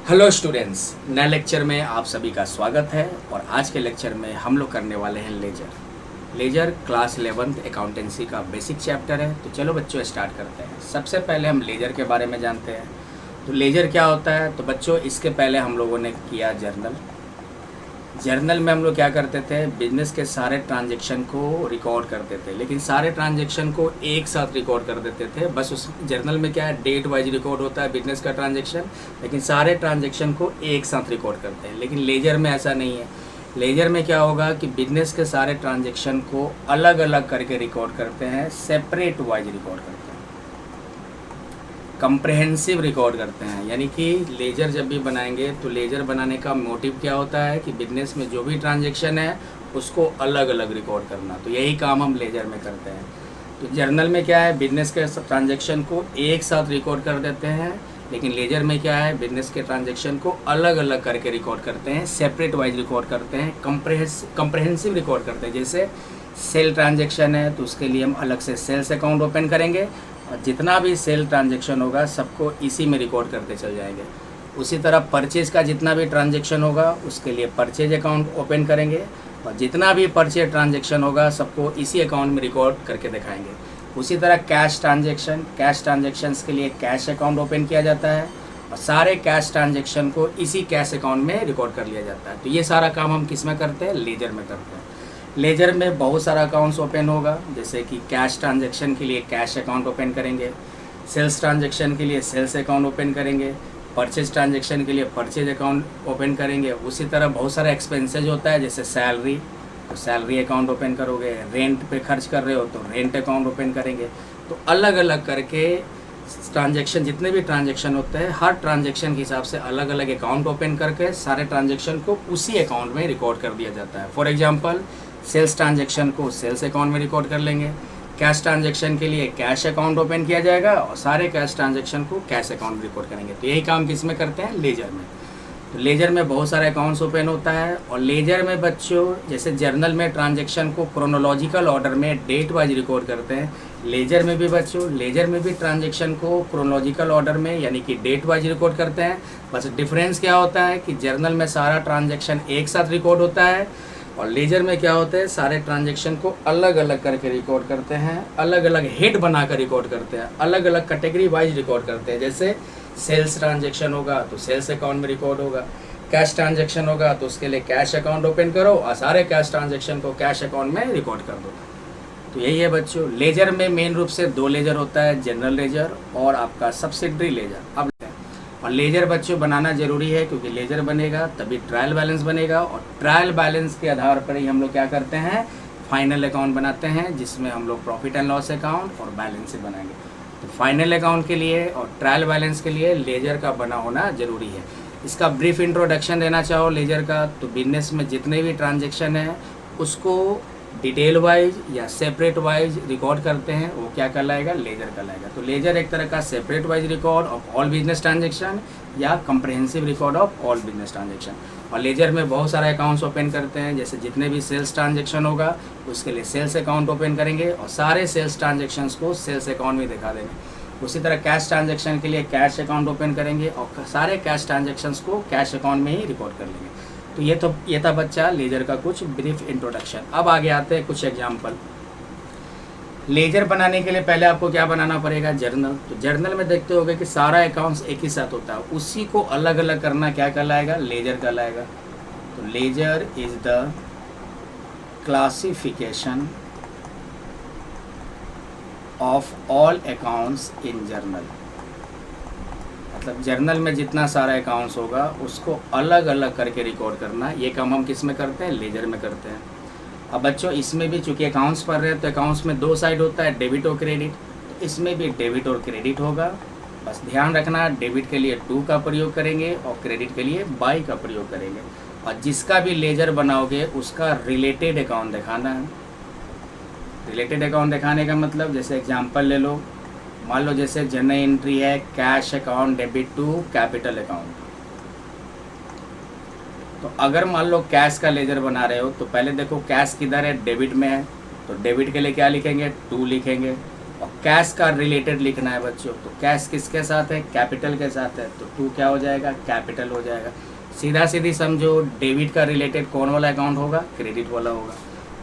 Hello students, नए lecture में आप सभी का स्वागत है। और आज के लेक्चर में हम लोग करने वाले हैं लेजर क्लास 11th अकाउंटेंसी का बेसिक चैप्टर है। तो चलो बच्चों स्टार्ट करते हैं। सबसे पहले हम लेजर के बारे में जानते हैं। तो लेजर क्या होता है? तो बच्चों इसके पहले हम लोगों ने किया जर्नल में हम लोग क्या करते थे, बिजनेस के सारे ट्रांजेक्शन को रिकॉर्ड करते थे, लेकिन सारे ट्रांजेक्शन को एक साथ रिकॉर्ड कर देते थे। बस उस जर्नल में क्या है, डेट वाइज रिकॉर्ड होता है बिजनेस का ट्रांजेक्शन, लेकिन सारे ट्रांजेक्शन को एक साथ रिकॉर्ड करते हैं। लेकिन लेजर में ऐसा नहीं है। लेजर में क्या होगा कि बिजनेस के सारे ट्रांजेक्शन को अलग अलग करके रिकॉर्ड करते हैं, सेपरेट वाइज रिकॉर्ड करते हैं, कंप्रहेंसिव रिकॉर्ड करते हैं। यानी कि लेजर जब भी बनाएंगे तो लेजर बनाने का मोटिव क्या होता है कि बिजनेस में जो भी ट्रांजैक्शन है उसको अलग अलग रिकॉर्ड करना। तो यही काम हम लेजर में करते हैं। तो जर्नल में क्या है, बिजनेस के ट्रांजैक्शन को एक साथ रिकॉर्ड कर देते हैं, लेकिन लेजर में क्या है, बिजनेस के ट्रांजैक्शन को अलग अलग करके रिकॉर्ड करते हैं, सेपरेट वाइज रिकॉर्ड करते हैं, कंप्रहेंसिव रिकॉर्ड करते हैं। जैसे सेल ट्रांजैक्शन है तो उसके लिए हम अलग से सेल्स अकाउंट ओपन करेंगे और जितना भी सेल ट्रांजैक्शन होगा सबको इसी में रिकॉर्ड करते चल जाएंगे। उसी तरह परचेज़ का जितना भी ट्रांजैक्शन होगा उसके लिए परचेज अकाउंट ओपन करेंगे और जितना भी परचेज ट्रांजैक्शन होगा सबको इसी अकाउंट में रिकॉर्ड करके दिखाएंगे। उसी तरह कैश ट्रांजैक्शंस के लिए कैश अकाउंट ओपन किया जाता है और सारे कैश ट्रांजैक्शन को इसी कैश अकाउंट में रिकॉर्ड कर लिया जाता है। तो ये सारा काम हम किस में करते हैं, लेजर में करते हैं। लेजर में बहुत सारा अकाउंट्स ओपन होगा, जैसे कि कैश ट्रांजैक्शन के लिए कैश अकाउंट ओपन करेंगे, सेल्स ट्रांजैक्शन के लिए सेल्स अकाउंट ओपन करेंगे, परचेज ट्रांजैक्शन के लिए परचेज अकाउंट ओपन करेंगे। उसी तरह बहुत सारा एक्सपेंसेज होता है, जैसे सैलरी तो सैलरी अकाउंट ओपन करोगे, रेंट पे खर्च कर रहे हो तो रेंट अकाउंट ओपन करेंगे। तो अलग अलग करके ट्रांजैक्शन, जितने भी ट्रांजैक्शन होते हैं हर ट्रांजैक्शन के हिसाब से अलग अलग अकाउंट ओपन करके सारे ट्रांजैक्शन को उसी अकाउंट में रिकॉर्ड कर दिया जाता है। फॉर एग्जांपल सेल्स ट्रांजैक्शन को सेल्स अकाउंट में रिकॉर्ड कर लेंगे, कैश ट्रांजैक्शन के लिए कैश अकाउंट ओपन किया जाएगा और सारे कैश ट्रांजैक्शन को कैश अकाउंट रिकॉर्ड करेंगे। तो यही काम किस में करते हैं, लेजर में। तो लेजर में बहुत सारे अकाउंट्स ओपन होता है और लेजर में बच्चों जैसे जर्नल में ट्रांजैक्शन को क्रोनोलॉजिकल ऑर्डर में डेट वाइज रिकॉर्ड करते हैं, लेजर में भी बच्चों लेजर में भी ट्रांजैक्शन को क्रोनोलॉजिकल ऑर्डर में यानी कि डेट वाइज रिकॉर्ड करते हैं। बस डिफरेंस क्या होता है कि जर्नल में सारा ट्रांजैक्शन एक साथ रिकॉर्ड होता है और लेजर में क्या होता है, सारे ट्रांजैक्शन को अलग अलग करके रिकॉर्ड करते हैं, अलग अलग हेड बनाकर रिकॉर्ड करते हैं, अलग अलग कैटेगरी वाइज रिकॉर्ड करते हैं। जैसे सेल्स ट्रांजैक्शन होगा तो सेल्स अकाउंट में रिकॉर्ड होगा, कैश ट्रांजैक्शन होगा तो उसके लिए कैश अकाउंट ओपन करो और सारे कैश ट्रांजैक्शन को कैश अकाउंट में रिकॉर्ड कर दो। तो यही है बच्चों। लेजर में मेन रूप से दो लेजर होता है, जनरल लेजर और आपका सब्सिडरी लेजर। अब और लेजर बच्चों बनाना जरूरी है, क्योंकि लेजर बनेगा तभी ट्रायल बैलेंस बनेगा और ट्रायल बैलेंस के आधार पर ही हम लोग क्या करते हैं, फाइनल अकाउंट बनाते हैं, जिसमें हम लोग प्रॉफिट एंड लॉस अकाउंट और बैलेंस शीट बनाएंगे। तो फाइनल अकाउंट के लिए और ट्रायल बैलेंस के लिए लेजर का बना होना जरूरी है। इसका ब्रीफ इंट्रोडक्शन देना चाहो लेजर का, तो बिजनेस में जितने भी ट्रांजेक्शन है उसको डिटेल वाइज या सेपरेट वाइज रिकॉर्ड करते हैं, वो क्या कहलाएगा, लेजर कहलाएगा। तो लेजर एक तरह का separate wise record of all business transaction या comprehensive record of all business transaction. और लेजर में बहुत सारे अकाउंट्स ओपन करते हैं, जैसे जितने भी सेल्स ट्रांजेक्शन होगा उसके लिए सेल्स अकाउंट ओपन करेंगे और सारे सेल्स ट्रांजेक्शन्स को सेल्स अकाउंट में दिखा देंगे। उसी तरह कैश ट्रांजेक्शन के लिए कैश अकाउंट ओपन करेंगे और सारे कैश ट्रांजेक्शन्स को कैश अकाउंट में ही रिकॉर्ड कर लेंगे। तो ये था बच्चा लेजर का कुछ ब्रीफ इंट्रोडक्शन। अब आगे आते हैं कुछ एग्जाम्पल। लेजर बनाने के लिए पहले आपको क्या बनाना पड़ेगा, जर्नल। तो जर्नल में देखते होगे कि सारा अकाउंट्स एक ही साथ होता है, उसी को अलग अलग करना क्या कहलाएगा, लेजर कहलाएगा। तो ledger is the classification of all accounts in journal. मतलब जर्नल में जितना सारा अकाउंट्स होगा उसको अलग अलग करके रिकॉर्ड करना, ये काम हम किस में करते हैं, लेजर में करते हैं। अब बच्चों इसमें भी चूंकि अकाउंट्स पढ़ रहे हैं तो अकाउंट्स में दो साइड होता है, डेबिट और क्रेडिट। तो इसमें भी डेबिट और क्रेडिट होगा। बस ध्यान रखना, डेबिट के लिए टू का प्रयोग करेंगे और क्रेडिट के लिए बाई का प्रयोग करेंगे। और जिसका भी लेजर बनाओगे उसका रिलेटेड अकाउंट दिखाना है। रिलेटेड अकाउंट दिखाने का मतलब जैसे एग्जाम्पल ले लो, मान लो जैसे जनरल एंट्री है cash account debit to capital account. तो अगर मान लो कैश का लेजर बना रहे हो तो पहले देखो कैश किधर है, डेबिट में है, तो डेबिट के लिए क्या लिखेंगे, टू लिखेंगे। और कैश का रिलेटेड लिखना है बच्चों, तो कैश किसके साथ है, कैपिटल के साथ है, तो 2 क्या हो जाएगा, कैपिटल हो जाएगा। सीधा सीधी समझो, डेबिट का रिलेटेड कौन वाला अकाउंट होगा, क्रेडिट वाला होगा।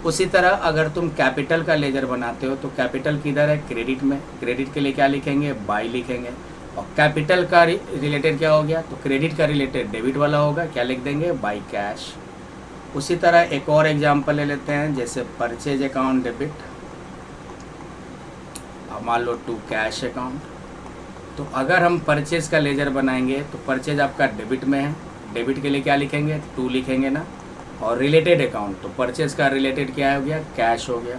उसी तरह अगर तुम कैपिटल का लेजर बनाते हो तो कैपिटल किधर है, क्रेडिट में, क्रेडिट के लिए क्या लिखेंगे, बाई लिखेंगे। और कैपिटल का रिलेटेड क्या हो गया, तो क्रेडिट का रिलेटेड डेबिट वाला होगा, क्या लिख देंगे, बाई कैश। उसी तरह एक और एग्जांपल ले लेते हैं, जैसे परचेज अकाउंट डेबिट, अब मान लो टू कैश अकाउंट। तो अगर हम परचेज का लेजर बनाएंगे तो परचेज आपका डेबिट में है, डेबिट के लिए क्या लिखेंगे, 2 लिखेंगे ना। और रिलेटेड अकाउंट, तो परचेज का रिलेटेड क्या हो गया, कैश हो गया।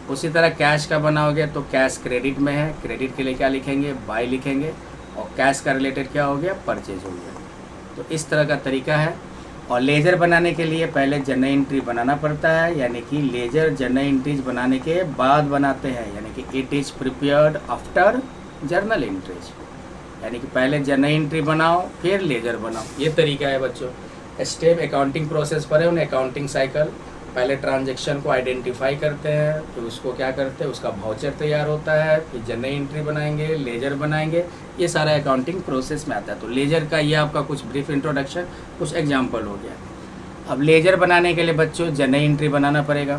उसी तरह कैश का बनाओगे तो कैश क्रेडिट में है, क्रेडिट के लिए क्या लिखेंगे, बाई लिखेंगे। और कैश का रिलेटेड क्या हो गया, परचेज हो गया। तो इस तरह का तरीका है। और लेजर बनाने के लिए पहले जर्नल एंट्री बनाना पड़ता है, यानी कि लेजर जर्नल एंट्रीज बनाने के बाद बनाते हैं, यानी कि it is prepared after journal entries, यानी कि पहले जर्नल एंट्री बनाओ फिर लेजर बनाओ। ये तरीका है बच्चों। स्टेप अकाउंटिंग प्रोसेस पर है, उन्हें अकाउंटिंग साइकिल, पहले ट्रांजैक्शन को आइडेंटिफाई करते हैं, फिर उसको क्या करते हैं, उसका वाउचर तैयार होता है, फिर जर्नल एंट्री बनाएंगे, लेजर बनाएंगे, ये सारा अकाउंटिंग प्रोसेस में आता है। तो लेजर का ये आपका कुछ ब्रीफ इंट्रोडक्शन, कुछ एग्जांपल हो गया। अब लेजर बनाने के लिए बच्चों जर्नल एंट्री बनाना पड़ेगा।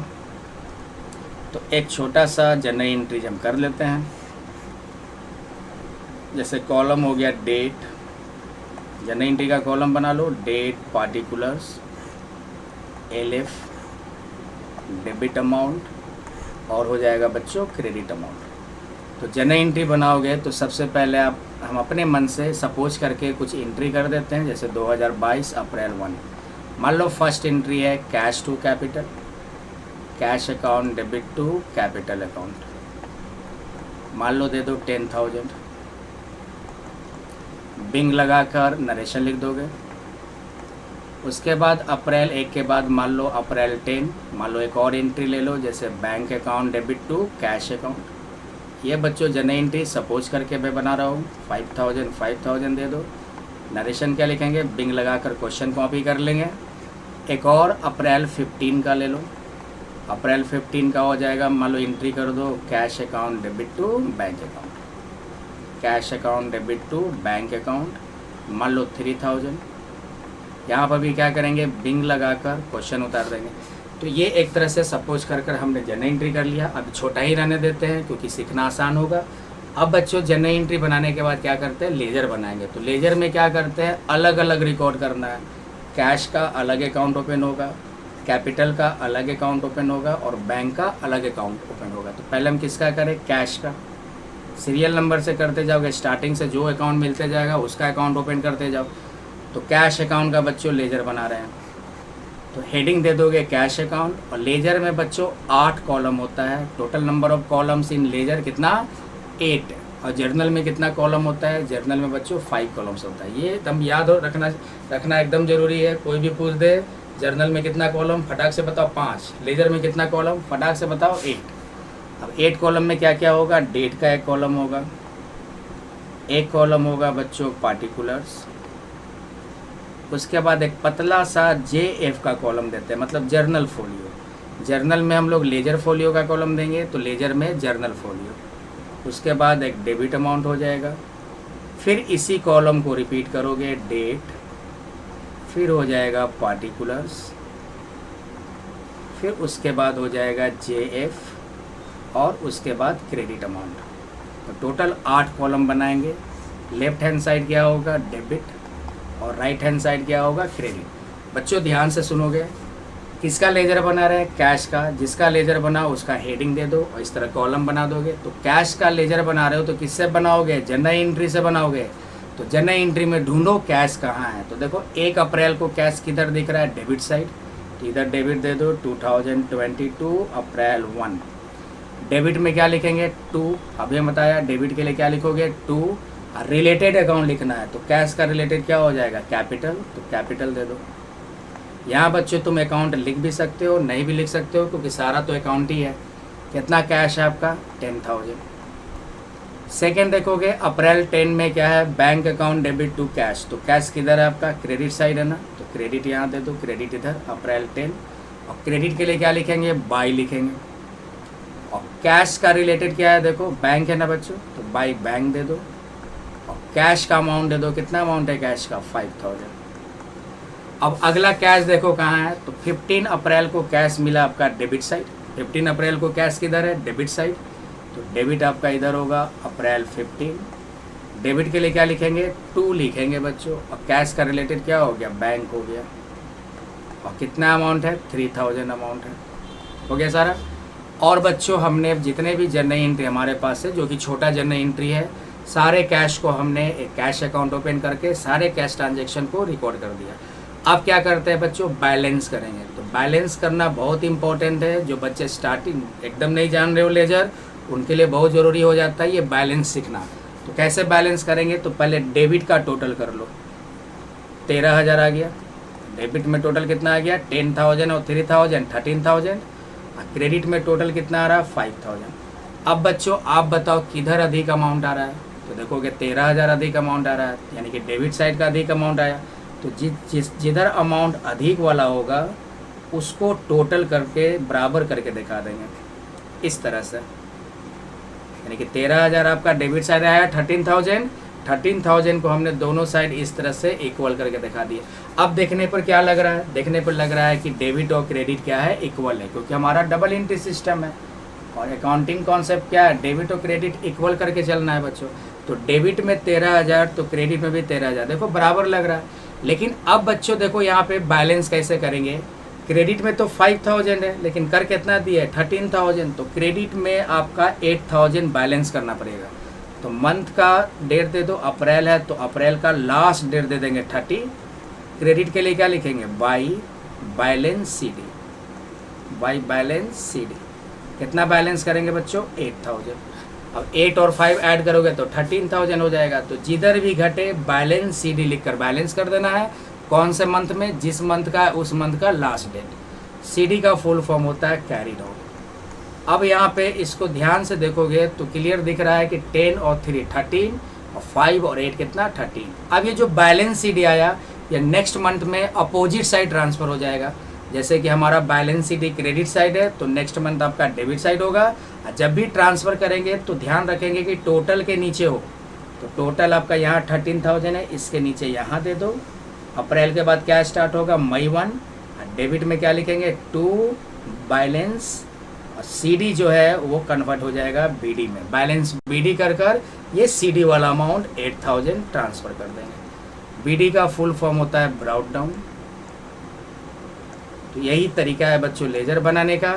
तो एक छोटा सा जर्नल एंट्री हम कर लेते हैं। जैसे कॉलम हो गया डेट, जर्नल एंट्री का कॉलम बना लो, date, particulars, L F, debit amount, और हो जाएगा बच्चों क्रेडिट अमाउंट। तो जर्नल एंट्री बनाओगे तो सबसे पहले हम अपने मन से सपोज करके कुछ एंट्री कर देते हैं। जैसे 2022 अप्रैल 1, मान लो फर्स्ट एंट्री है cash to capital, cash account debit to capital account, मान लो दे दो 10,000। बिंग लगाकर नरेशन लिख दोगे। उसके बाद अप्रैल 1 के बाद मान लो अप्रैल 10, मान लो एक और एंट्री ले लो, जैसे bank account debit to cash account. ये बच्चों जर्नल एंट्री सपोज करके मैं बना रहा हूँ। 5,000 दे दो, नरेशन क्या लिखेंगे, बिंग लगाकर क्वेश्चन कॉपी कर लेंगे। एक और अप्रैल 15 का ले लो, अप्रैल 15 का हो जाएगा, मान लो एंट्री कर दो cash account debit to bank account, cash account debit to bank account, मान लो 3,000। यहाँ पर भी क्या करेंगे, बिंग लगाकर क्वेश्चन उतार देंगे। तो ये एक तरह से सपोज कर हमने जर्नल एंट्री कर लिया। अब छोटा ही रहने देते हैं क्योंकि सीखना आसान होगा। अब बच्चों जर्नल एंट्री बनाने के बाद क्या करते हैं, लेजर बनाएंगे। तो लेजर में क्या करते हैं, अलग अलग रिकॉर्ड करना है। कैश का अलग अकाउंट ओपन होगा, कैपिटल का अलग अकाउंट ओपन होगा, और बैंक का अलग अकाउंट ओपन होगा। तो पहले हम किसका करें, कैश का। सीरियल नंबर से करते जाओगे, स्टार्टिंग से जो अकाउंट मिलते जाएगा उसका अकाउंट ओपन करते जाओ। तो कैश अकाउंट का बच्चों लेजर बना रहे हैं, तो हेडिंग दे दोगे कैश अकाउंट। और लेजर में बच्चों 8 कॉलम होता है। Total number of columns in ledger कितना, 8। और जर्नल में कितना कॉलम होता है, जर्नल में बच्चों 5 कॉलम्स होता है। ये एकदम याद हो रखना एकदम ज़रूरी है। कोई भी पूछ दे जर्नल में कितना कॉलम, फटाक से बताओ 5, लेजर में कितना कॉलम, फटाक से बताओ 8। अब 8 कॉलम में क्या क्या होगा, डेट का एक कॉलम होगा, एक कॉलम होगा बच्चों पार्टिकुलर्स, उसके बाद एक पतला सा JF का कॉलम देते हैं, मतलब जर्नल फोलियो। जर्नल में हम लोग लेजर फोलियो का कॉलम देंगे, तो लेजर में जर्नल फोलियो। उसके बाद एक डेबिट अमाउंट हो जाएगा। फिर इसी कॉलम को रिपीट करोगे, डेट, फिर हो जाएगा पार्टिकुलर्स, फिर उसके बाद हो जाएगा JF, और उसके बाद क्रेडिट अमाउंट। तो टोटल 8 कॉलम बनाएंगे। लेफ्ट हैंड साइड क्या होगा, डेबिट, और राइट हैंड साइड क्या होगा, क्रेडिट। बच्चों ध्यान से सुनोगे, किसका लेजर बना रहे हैं, कैश का। जिसका लेजर बना उसका हेडिंग दे दो और इस तरह कॉलम बना दोगे। तो कैश का लेजर बना रहे हो तो किससे बनाओगे, जर्नल एंट्री से बनाओगे। तो जर्नल एंट्री में ढूंढो कैश कहाँ है। तो देखो 1 अप्रैल को कैश किधर दिख रहा है, डेबिट साइड, तो इधर डेबिट दे दो 2022 अप्रैल 1। डेबिट में क्या लिखेंगे, 2। अभी हम बताया डेबिट के लिए क्या लिखोगे, 2। रिलेटेड अकाउंट लिखना है, तो कैश का रिलेटेड क्या हो जाएगा, कैपिटल, तो कैपिटल दे दो। यहाँ बच्चों तुम अकाउंट लिख भी सकते हो, नहीं भी लिख सकते हो, क्योंकि सारा तो अकाउंट ही है। कितना कैश है आपका, 10,000। सेकेंड देखोगे अप्रैल 10 में क्या है, bank account debit to cash. तो कैश किधर है आपका, क्रेडिट साइड है ना, तो क्रेडिट यहाँ दे दो, क्रेडिट इधर अप्रैल 10। और क्रेडिट के लिए क्या लिखेंगे, बाई लिखेंगे। और कैश का रिलेटेड क्या है, देखो बैंक है ना बच्चों, तो बाई बैंक दे दो, और कैश का अमाउंट दे दो। कितना अमाउंट है कैश का, 5000। अब अगला कैश देखो कहाँ है, तो 15 अप्रैल को कैश मिला आपका डेबिट साइड। 15 अप्रैल को कैश किधर है, डेबिट साइड, तो डेबिट आपका इधर होगा अप्रैल 15। डेबिट के लिए क्या लिखेंगे, 2 लिखेंगे बच्चों, और कैश का रिलेटेड क्या हो गया, बैंक हो गया। और कितना अमाउंट है, 3000 अमाउंट है, हो गया सारा। और बच्चों हमने जितने भी जर्नल एंट्री हमारे पास है, जो कि छोटा जर्नल एंट्री है, सारे कैश को हमने एक कैश अकाउंट ओपन करके सारे कैश ट्रांजैक्शन को रिकॉर्ड कर दिया। अब क्या करते हैं बच्चों, बैलेंस करेंगे। तो बैलेंस करना बहुत इंपॉर्टेंट है। जो बच्चे स्टार्टिंग एकदम नहीं जान रहे हो लेजर, उनके लिए बहुत ज़रूरी हो जाता है ये बैलेंस सीखना। तो कैसे बैलेंस करेंगे, तो पहले डेबिट का टोटल कर लो, 13000 आ गया। डेबिट में टोटल कितना आ गया, 10,000 और 3000 13,000। क्रेडिट में टोटल कितना आ रहा है, 5000। अब बच्चों आप बताओ किधर अधिक अमाउंट आ रहा है, तो देखोगे 13000 अधिक अमाउंट आ रहा है, यानी कि डेबिट साइड का अधिक अमाउंट आया। तो जिधर अमाउंट अधिक वाला होगा उसको टोटल करके बराबर करके दिखा देंगे इस तरह से, यानी कि 13000 आपका डेबिट साइड आया, 13,000 को हमने दोनों साइड इस तरह से इक्वल करके दिखा दिया। अब देखने पर क्या लग रहा है, देखने पर लग रहा है कि डेबिट और क्रेडिट क्या है, इक्वल है, क्योंकि हमारा डबल एंट्री सिस्टम है। और अकाउंटिंग कॉन्सेप्ट क्या है, डेबिट और क्रेडिट इक्वल करके चलना है बच्चों। तो डेबिट में 13000 तो क्रेडिट में भी 13000, देखो बराबर लग रहा है। लेकिन अब बच्चों देखो यहाँ पे बैलेंस कैसे करेंगे, क्रेडिट में तो 5000 है, लेकिन कर कितना दिया है, 13,000। तो क्रेडिट में आपका 8000 बैलेंस करना पड़ेगा। तो मंथ का डेट दे दो, अप्रैल है तो अप्रैल का लास्ट डेट दे देंगे 30। क्रेडिट के लिए क्या लिखेंगे, by balance C D, by balance C D. कितना बैलेंस करेंगे बच्चों, 8000। अब 8 और 5 ऐड करोगे तो 13,000 हो जाएगा। तो जिधर भी घटे बैलेंस सी डी लिख कर बैलेंस कर देना है। कौन से मंथ में, जिस मंथ का उस मंथ का लास्ट डेट। सी डी का फुल फॉर्म होता है कैरीड ऑन। अब यहाँ पे इसको ध्यान से देखोगे तो क्लियर दिख रहा है कि 10 और 3 13, और 5 और 8 कितना, 13। अब ये जो बैलेंस सी डी आया, ये नेक्स्ट मंथ में अपोजिट साइड ट्रांसफ़र हो जाएगा। जैसे कि हमारा balance C D credit side है, तो नेक्स्ट मंथ आपका डेबिट साइड होगा। जब भी ट्रांसफ़र करेंगे तो ध्यान रखेंगे कि टोटल के नीचे हो। तो टोटल आपका यहाँ 13,000 है, इसके नीचे यहाँ दे दो। अप्रैल के बाद क्या स्टार्ट होगा, मई 1। डेबिट में क्या लिखेंगे, 2 बैलेंस, और सी डी जो है वो कन्वर्ट हो जाएगा बी डी में। बैलेंस बी डी कर ये सी डी वाला अमाउंट 8000 ट्रांसफ़र कर देंगे। बी डी का फुल फॉर्म होता है ब्राउट डाउन। तो यही तरीका है बच्चों लेजर बनाने का।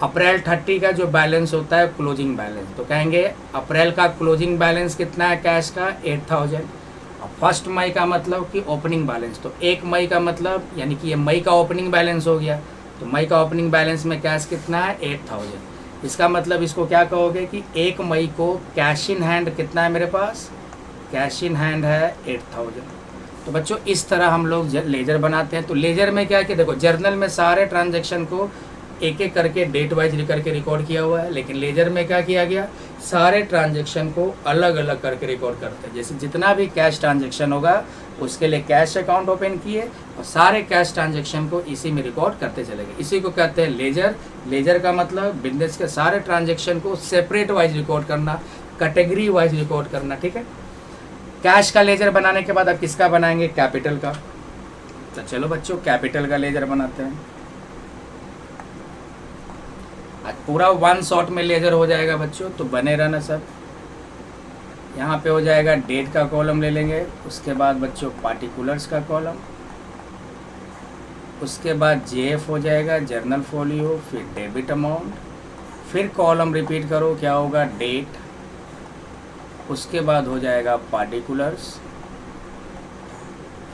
अप्रैल 30 का जो बैलेंस होता है क्लोजिंग बैलेंस, तो कहेंगे अप्रैल का क्लोजिंग बैलेंस कितना है कैश का, 8000। और 1 मई का मतलब कि ओपनिंग बैलेंस, तो 1 मई का मतलब यानी कि ये मई का ओपनिंग बैलेंस हो गया। तो मई का ओपनिंग बैलेंस में कैश कितना है, 8000। इसका मतलब इसको क्या कहोगे कि 1 मई को कैश इन हैंड कितना है मेरे पास, कैश इन हैंड है 8000। तो बच्चों इस तरह हम लोग लेजर बनाते हैं। तो लेजर में क्या है कि देखो जर्नल में सारे ट्रांजैक्शन को एक एक करके डेट वाइज करके रिकॉर्ड किया हुआ है, लेकिन लेजर में क्या किया गया, सारे ट्रांजैक्शन को अलग अलग करके रिकॉर्ड करते हैं। जैसे जितना भी कैश ट्रांजैक्शन होगा उसके लिए कैश अकाउंट ओपन किए और सारे कैश ट्रांजैक्शन को इसी में रिकॉर्ड करते चलेंगे। इसी को कहते हैं लेजर। लेजर का मतलब बिजनेस के सारे ट्रांजैक्शन को सेपरेट वाइज रिकॉर्ड करना, कैटेगरी वाइज रिकॉर्ड करना, ठीक है। कैश का लेजर बनाने के बाद अब किसका बनाएंगे, कैपिटल का। तो चलो बच्चों कैपिटल का लेजर बनाते हैं। आज पूरा 1 शॉट में लेजर हो जाएगा बच्चों, तो बने रहना सब। यहाँ पे हो जाएगा डेट का कॉलम ले लेंगे, उसके बाद बच्चों पार्टिकुलर्स का कॉलम, उसके बाद जेएफ हो जाएगा जर्नल फोलियो, फिर डेबिट अमाउंट, फिर कॉलम रिपीट करो क्या होगा, डेट, उसके बाद हो जाएगा पार्टिकुलर्स,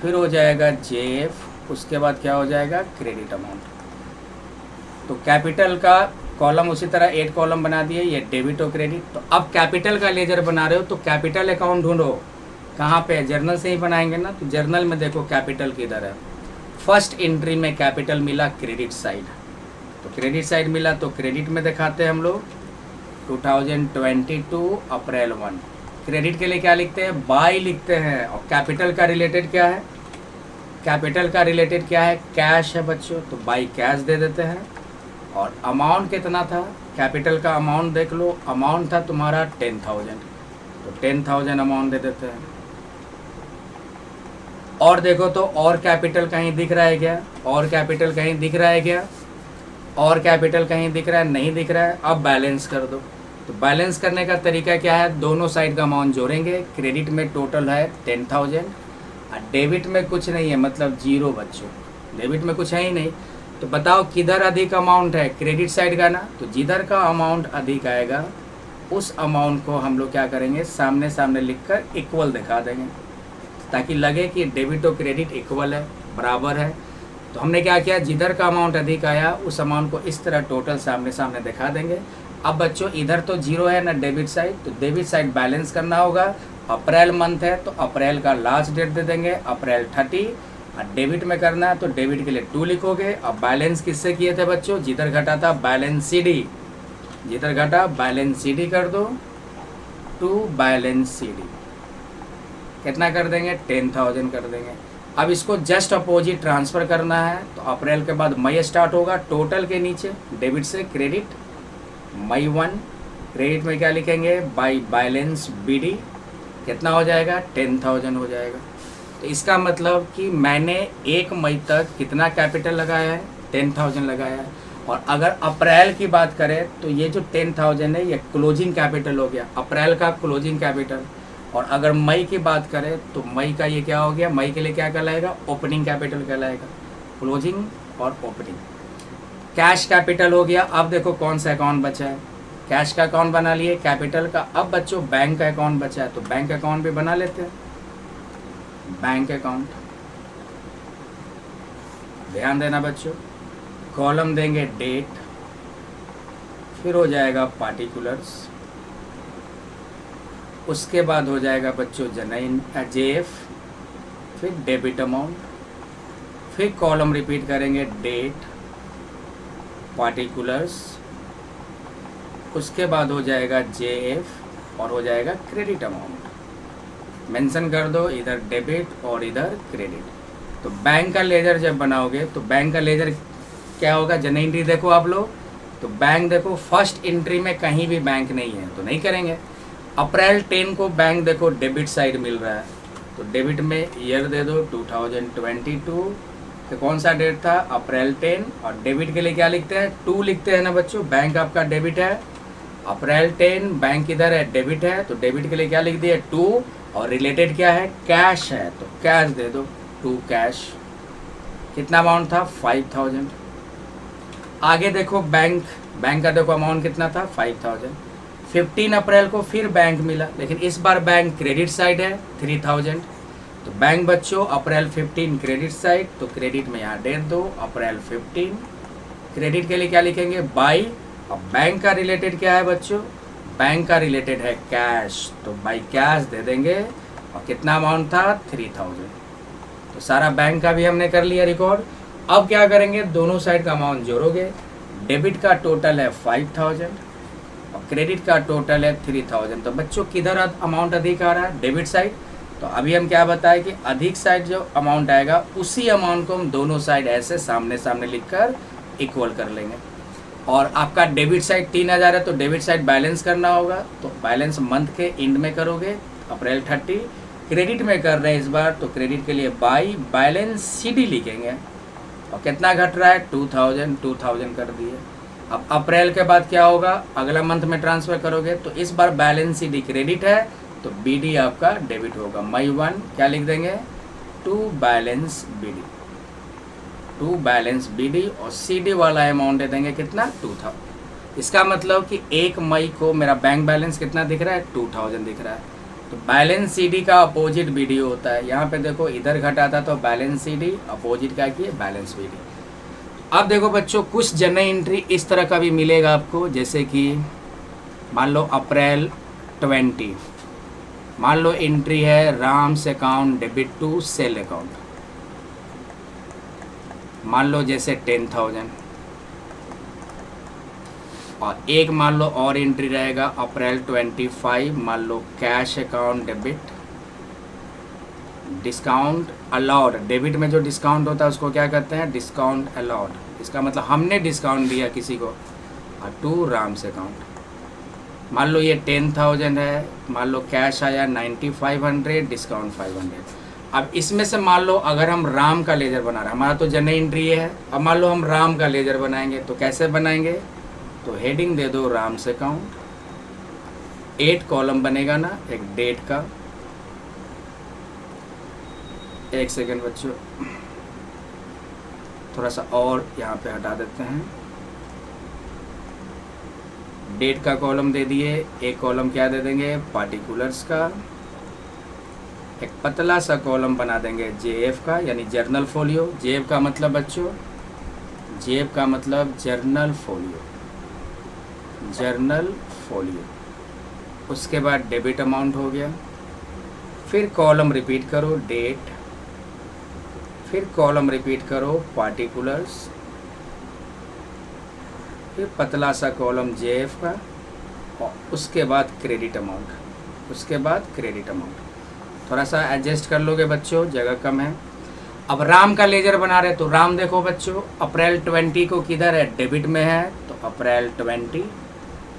फिर हो जाएगा जेएफ, उसके बाद क्या हो जाएगा क्रेडिट अमाउंट। तो कैपिटल का कॉलम उसी तरह 8 कॉलम बना दिए, ये डेबिट और क्रेडिट। तो अब कैपिटल का लेजर बना रहे हो तो कैपिटल अकाउंट ढूंढो कहाँ पे है, जर्नल से ही बनाएंगे ना। तो जर्नल में देखो कैपिटल किधर है, फर्स्ट एंट्री में कैपिटल मिला क्रेडिट साइड। तो क्रेडिट साइड मिला तो क्रेडिट में दिखाते हैं हम लोग 2022 अप्रैल 1। क्रेडिट के लिए क्या लिखते हैं, बाई लिखते हैं। और कैपिटल का रिलेटेड क्या है, कैपिटल का रिलेटेड क्या है, कैश है बच्चों, तो बाई कैश दे देते हैं। और अमाउंट कितना था, कैपिटल का अमाउंट देख लो, अमाउंट था तुम्हारा 10,000, तो 10,000 अमाउंट दे देते हैं। और देखो तो और कैपिटल कहीं दिख रहा है क्या? और कैपिटल कहीं दिख रहा है क्या? और कैपिटल कहीं दिख रहा है? नहीं दिख रहा है। अब बैलेंस कर दो। तो बैलेंस करने का तरीका क्या है? दोनों साइड का अमाउंट जोड़ेंगे। क्रेडिट में टोटल है 10,000 और डेबिट में कुछ नहीं है, मतलब जीरो बच्चों, डेबिट में कुछ है ही नहीं। तो बताओ किधर अधिक अमाउंट है? क्रेडिट साइड का ना। तो जिधर का अमाउंट अधिक आएगा उस अमाउंट को हम लोग क्या करेंगे, सामने सामने लिखकर इक्वल दिखा देंगे, ताकि लगे कि डेबिट और क्रेडिट इक्वल है, बराबर है। तो हमने क्या किया, जिधर का अमाउंट अधिक आया उस अमाउंट को इस तरह टोटल सामने सामने दिखा देंगे। अब बच्चों इधर तो जीरो है ना डेबिट साइड, तो डेबिट साइड बैलेंस करना होगा। अप्रैल मंथ है तो अप्रैल का लास्ट डेट दे देंगे, अप्रैल 30। और डेबिट में करना है तो डेबिट के लिए 2 लिखोगे। अब बैलेंस किससे किए थे बच्चों? जिधर घटा था बैलेंस CD, जिधर घटा बैलेंस CD कर दो, टू बैलेंस CD कितना कर देंगे? 10,000 कर देंगे। अब इसको जस्ट अपोजिट ट्रांसफ़र करना है, तो अप्रैल के बाद मई स्टार्ट होगा, टोटल के नीचे डेबिट से क्रेडिट मई 1, क्रेडिट में क्या लिखेंगे? बाई बैलेंस BD कितना हो जाएगा? 10,000 हो जाएगा। तो इसका मतलब कि मैंने 1 मई तक कितना कैपिटल लगाया है? 10,000 लगाया है। और अगर अप्रैल की बात करें तो ये जो 10,000 है ये क्लोजिंग कैपिटल हो गया, अप्रैल का क्लोजिंग कैपिटल। और अगर मई की बात करें तो मई का ये क्या हो गया? मई के लिए क्या कहलाएगा? ओपनिंग कैपिटल कहलाएगा, क्लोजिंग और ओपनिंग। कैश कैपिटल हो गया। अब देखो कौन सा अकाउंट बचा है? कैश का अकाउंट बना लिए, कैपिटल का। अब बच्चों बैंक का अकाउंट बचा है, तो बैंक अकाउंट भी बना लेते हैं। बैंक अकाउंट, ध्यान देना बच्चों, कॉलम देंगे डेट, फिर हो जाएगा पार्टिकुलर्स, उसके बाद हो जाएगा बच्चों JF, फिर डेबिट अमाउंट, फिर कॉलम रिपीट करेंगे डेट, पार्टिकुलर्स, उसके बाद हो जाएगा JF और हो जाएगा क्रेडिट अमाउंट। मेंशन कर दो इधर डेबिट और इधर क्रेडिट। तो बैंक का लेजर जब बनाओगे तो बैंक का लेजर क्या होगा? जनरल एंट्री देखो आप लोग, तो बैंक देखो फर्स्ट एंट्री में कहीं भी बैंक नहीं है तो नहीं करेंगे। अप्रैल 10 को बैंक देखो डेबिट साइड मिल रहा है, तो डेबिट में ईयर दे दो 2022, तो कौन सा डेट था? अप्रैल 10। और डेबिट के लिए क्या लिखते हैं? 2 लिखते हैं ना बच्चों, बैंक आपका डेबिट है, अप्रैल 10, बैंक इधर है डेबिट है, तो डेबिट के लिए क्या लिख दिया? 2। और रिलेटेड क्या है? कैश है, तो कैश दे दो 2 कैश। कितना अमाउंट था? 5,000। आगे देखो बैंक का देखो अमाउंट कितना था? 5,000। 15 अप्रैल को फिर बैंक मिला, लेकिन इस बार बैंक क्रेडिट साइड है 3,000। तो बैंक बच्चों अप्रैल 15 क्रेडिट साइड, तो क्रेडिट में यहाँ डेट दो अप्रैल 15। क्रेडिट के लिए क्या लिखेंगे? बाई। अब बैंक का रिलेटेड क्या है बच्चों? बैंक का रिलेटेड है कैश, तो बाई कैश दे देंगे। और कितना अमाउंट था? 3,000। तो सारा बैंक का भी हमने कर लिया रिकॉर्ड। अब क्या करेंगे? दोनों साइड का अमाउंट जोड़ोगे। डेबिट का टोटल है 5,000 और क्रेडिट का टोटल है 3,000। तो बच्चों किधर अमाउंट अधिक आ रहा है? Debit side. तो अभी हम क्या बताएं कि अधिक साइड जो अमाउंट आएगा उसी अमाउंट को हम दोनों साइड ऐसे सामने सामने लिखकर इक्वल कर लेंगे। और आपका डेबिट साइड 3,000 है तो डेबिट साइड बैलेंस करना होगा, तो बैलेंस मंथ के एंड में करोगे, अप्रैल 30। क्रेडिट में कर रहे हैं इस बार, तो क्रेडिट के लिए बाई बैलेंस CD लिखेंगे। और कितना घट रहा है? 2,000 कर दिए। अब अप्रैल के बाद क्या होगा? अगला मंथ में ट्रांसफ़र करोगे, तो इस बार बैलेंस CD क्रेडिट है तो BD आपका डेबिट होगा। मई 1 क्या लिख देंगे? 2 बैलेंस BD, 2 बैलेंस BD और CD वाला अमाउंट दे देंगे कितना? 2,000। इसका मतलब कि 1 मई को मेरा बैंक बैलेंस कितना दिख रहा है? 2,000 दिख रहा है। तो बैलेंस CD का अपोजिट BD होता है। यहाँ पे देखो इधर घटा था तो बैलेंस CD, अपोजिट क्या किए? Balance BD। अब देखो बच्चों कुछ जनरल एंट्री इस तरह का भी मिलेगा आपको, जैसे कि मान लो अप्रैल 20, मान लो एंट्री है Ram's account debit to sale account, मान लो जैसे 10,000। और एक मान लो और एंट्री रहेगा अप्रैल 25, मान लो cash account debit discount allowed. Debit में जो डिस्काउंट होता है उसको क्या कहते हैं? Discount allowed. इसका मतलब हमने डिस्काउंट दिया किसी को, और 2 राम से अकाउंट। मान लो ये 10,000 है, मान लो कैश आया 9500, डिस्काउंट 500। अब इसमें से मान लो अगर हम राम का लेजर बना रहे हैं, हमारा तो जनरल एंट्री है, अब मान लो हम राम का लेजर बनाएंगे तो कैसे बनाएंगे, तो हेडिंग दे दो राम से अकाउंट, 8 कॉलम बनेगा ना, एक डेट का, एक सेकेंड बच्चों थोड़ा सा और यहाँ पे हटा देते हैं, डेट का कॉलम दे दिए, एक कॉलम क्या दे देंगे पार्टिकुलर्स का, एक पतला सा कॉलम बना देंगे जेएफ का यानी जर्नल फोलियो। जेएफ का मतलब बच्चों, जेएफ का मतलब जर्नल फोलियो, जर्नल फोलियो। उसके बाद डेबिट अमाउंट हो गया, फिर कॉलम रिपीट करो डेट, फिर कॉलम रिपीट करो पार्टिकुलर्स, फिर पतला सा कॉलम जेएफ का, और उसके बाद क्रेडिट अमाउंट, उसके बाद क्रेडिट अमाउंट। थोड़ा सा एडजस्ट कर लोगे बच्चों, जगह कम है। अब राम का लेजर बना रहे तो राम देखो बच्चों, अप्रैल 20 को किधर है, डेबिट में है, तो अप्रैल 20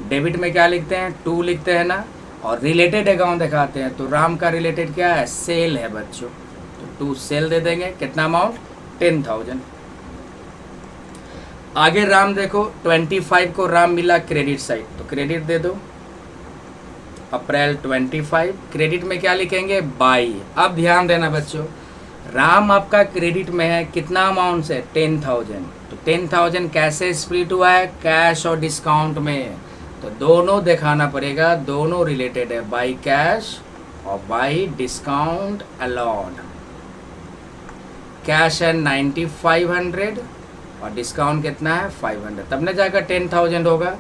डेबिट में क्या लिखते हैं 2 लिखते हैं ना, और रिलेटेड अकाउंट दिखाते हैं तो राम का रिलेटेड क्या है सेल है बच्चों, तो 2 सेल दे देंगे, कितना अमाउंट 10,000। आगे राम देखो 25 को राम मिला क्रेडिट साइड, तो क्रेडिट दे दो अप्रैल 25, क्रेडिट में क्या लिखेंगे बाई। अब ध्यान देना बच्चों, राम आपका क्रेडिट में है कितना अमाउंट से 10,000, तो 10,000 कैसे स्प्लिट हुआ है कैश और डिस्काउंट में, तो दोनों दिखाना पड़ेगा, दोनों रिलेटेड है, बाई कैश और बाई डिस्काउंट अलाउड। कैश है 9500 और डिस्काउंट कितना है 500, तब न जाकर 10,000 होगा।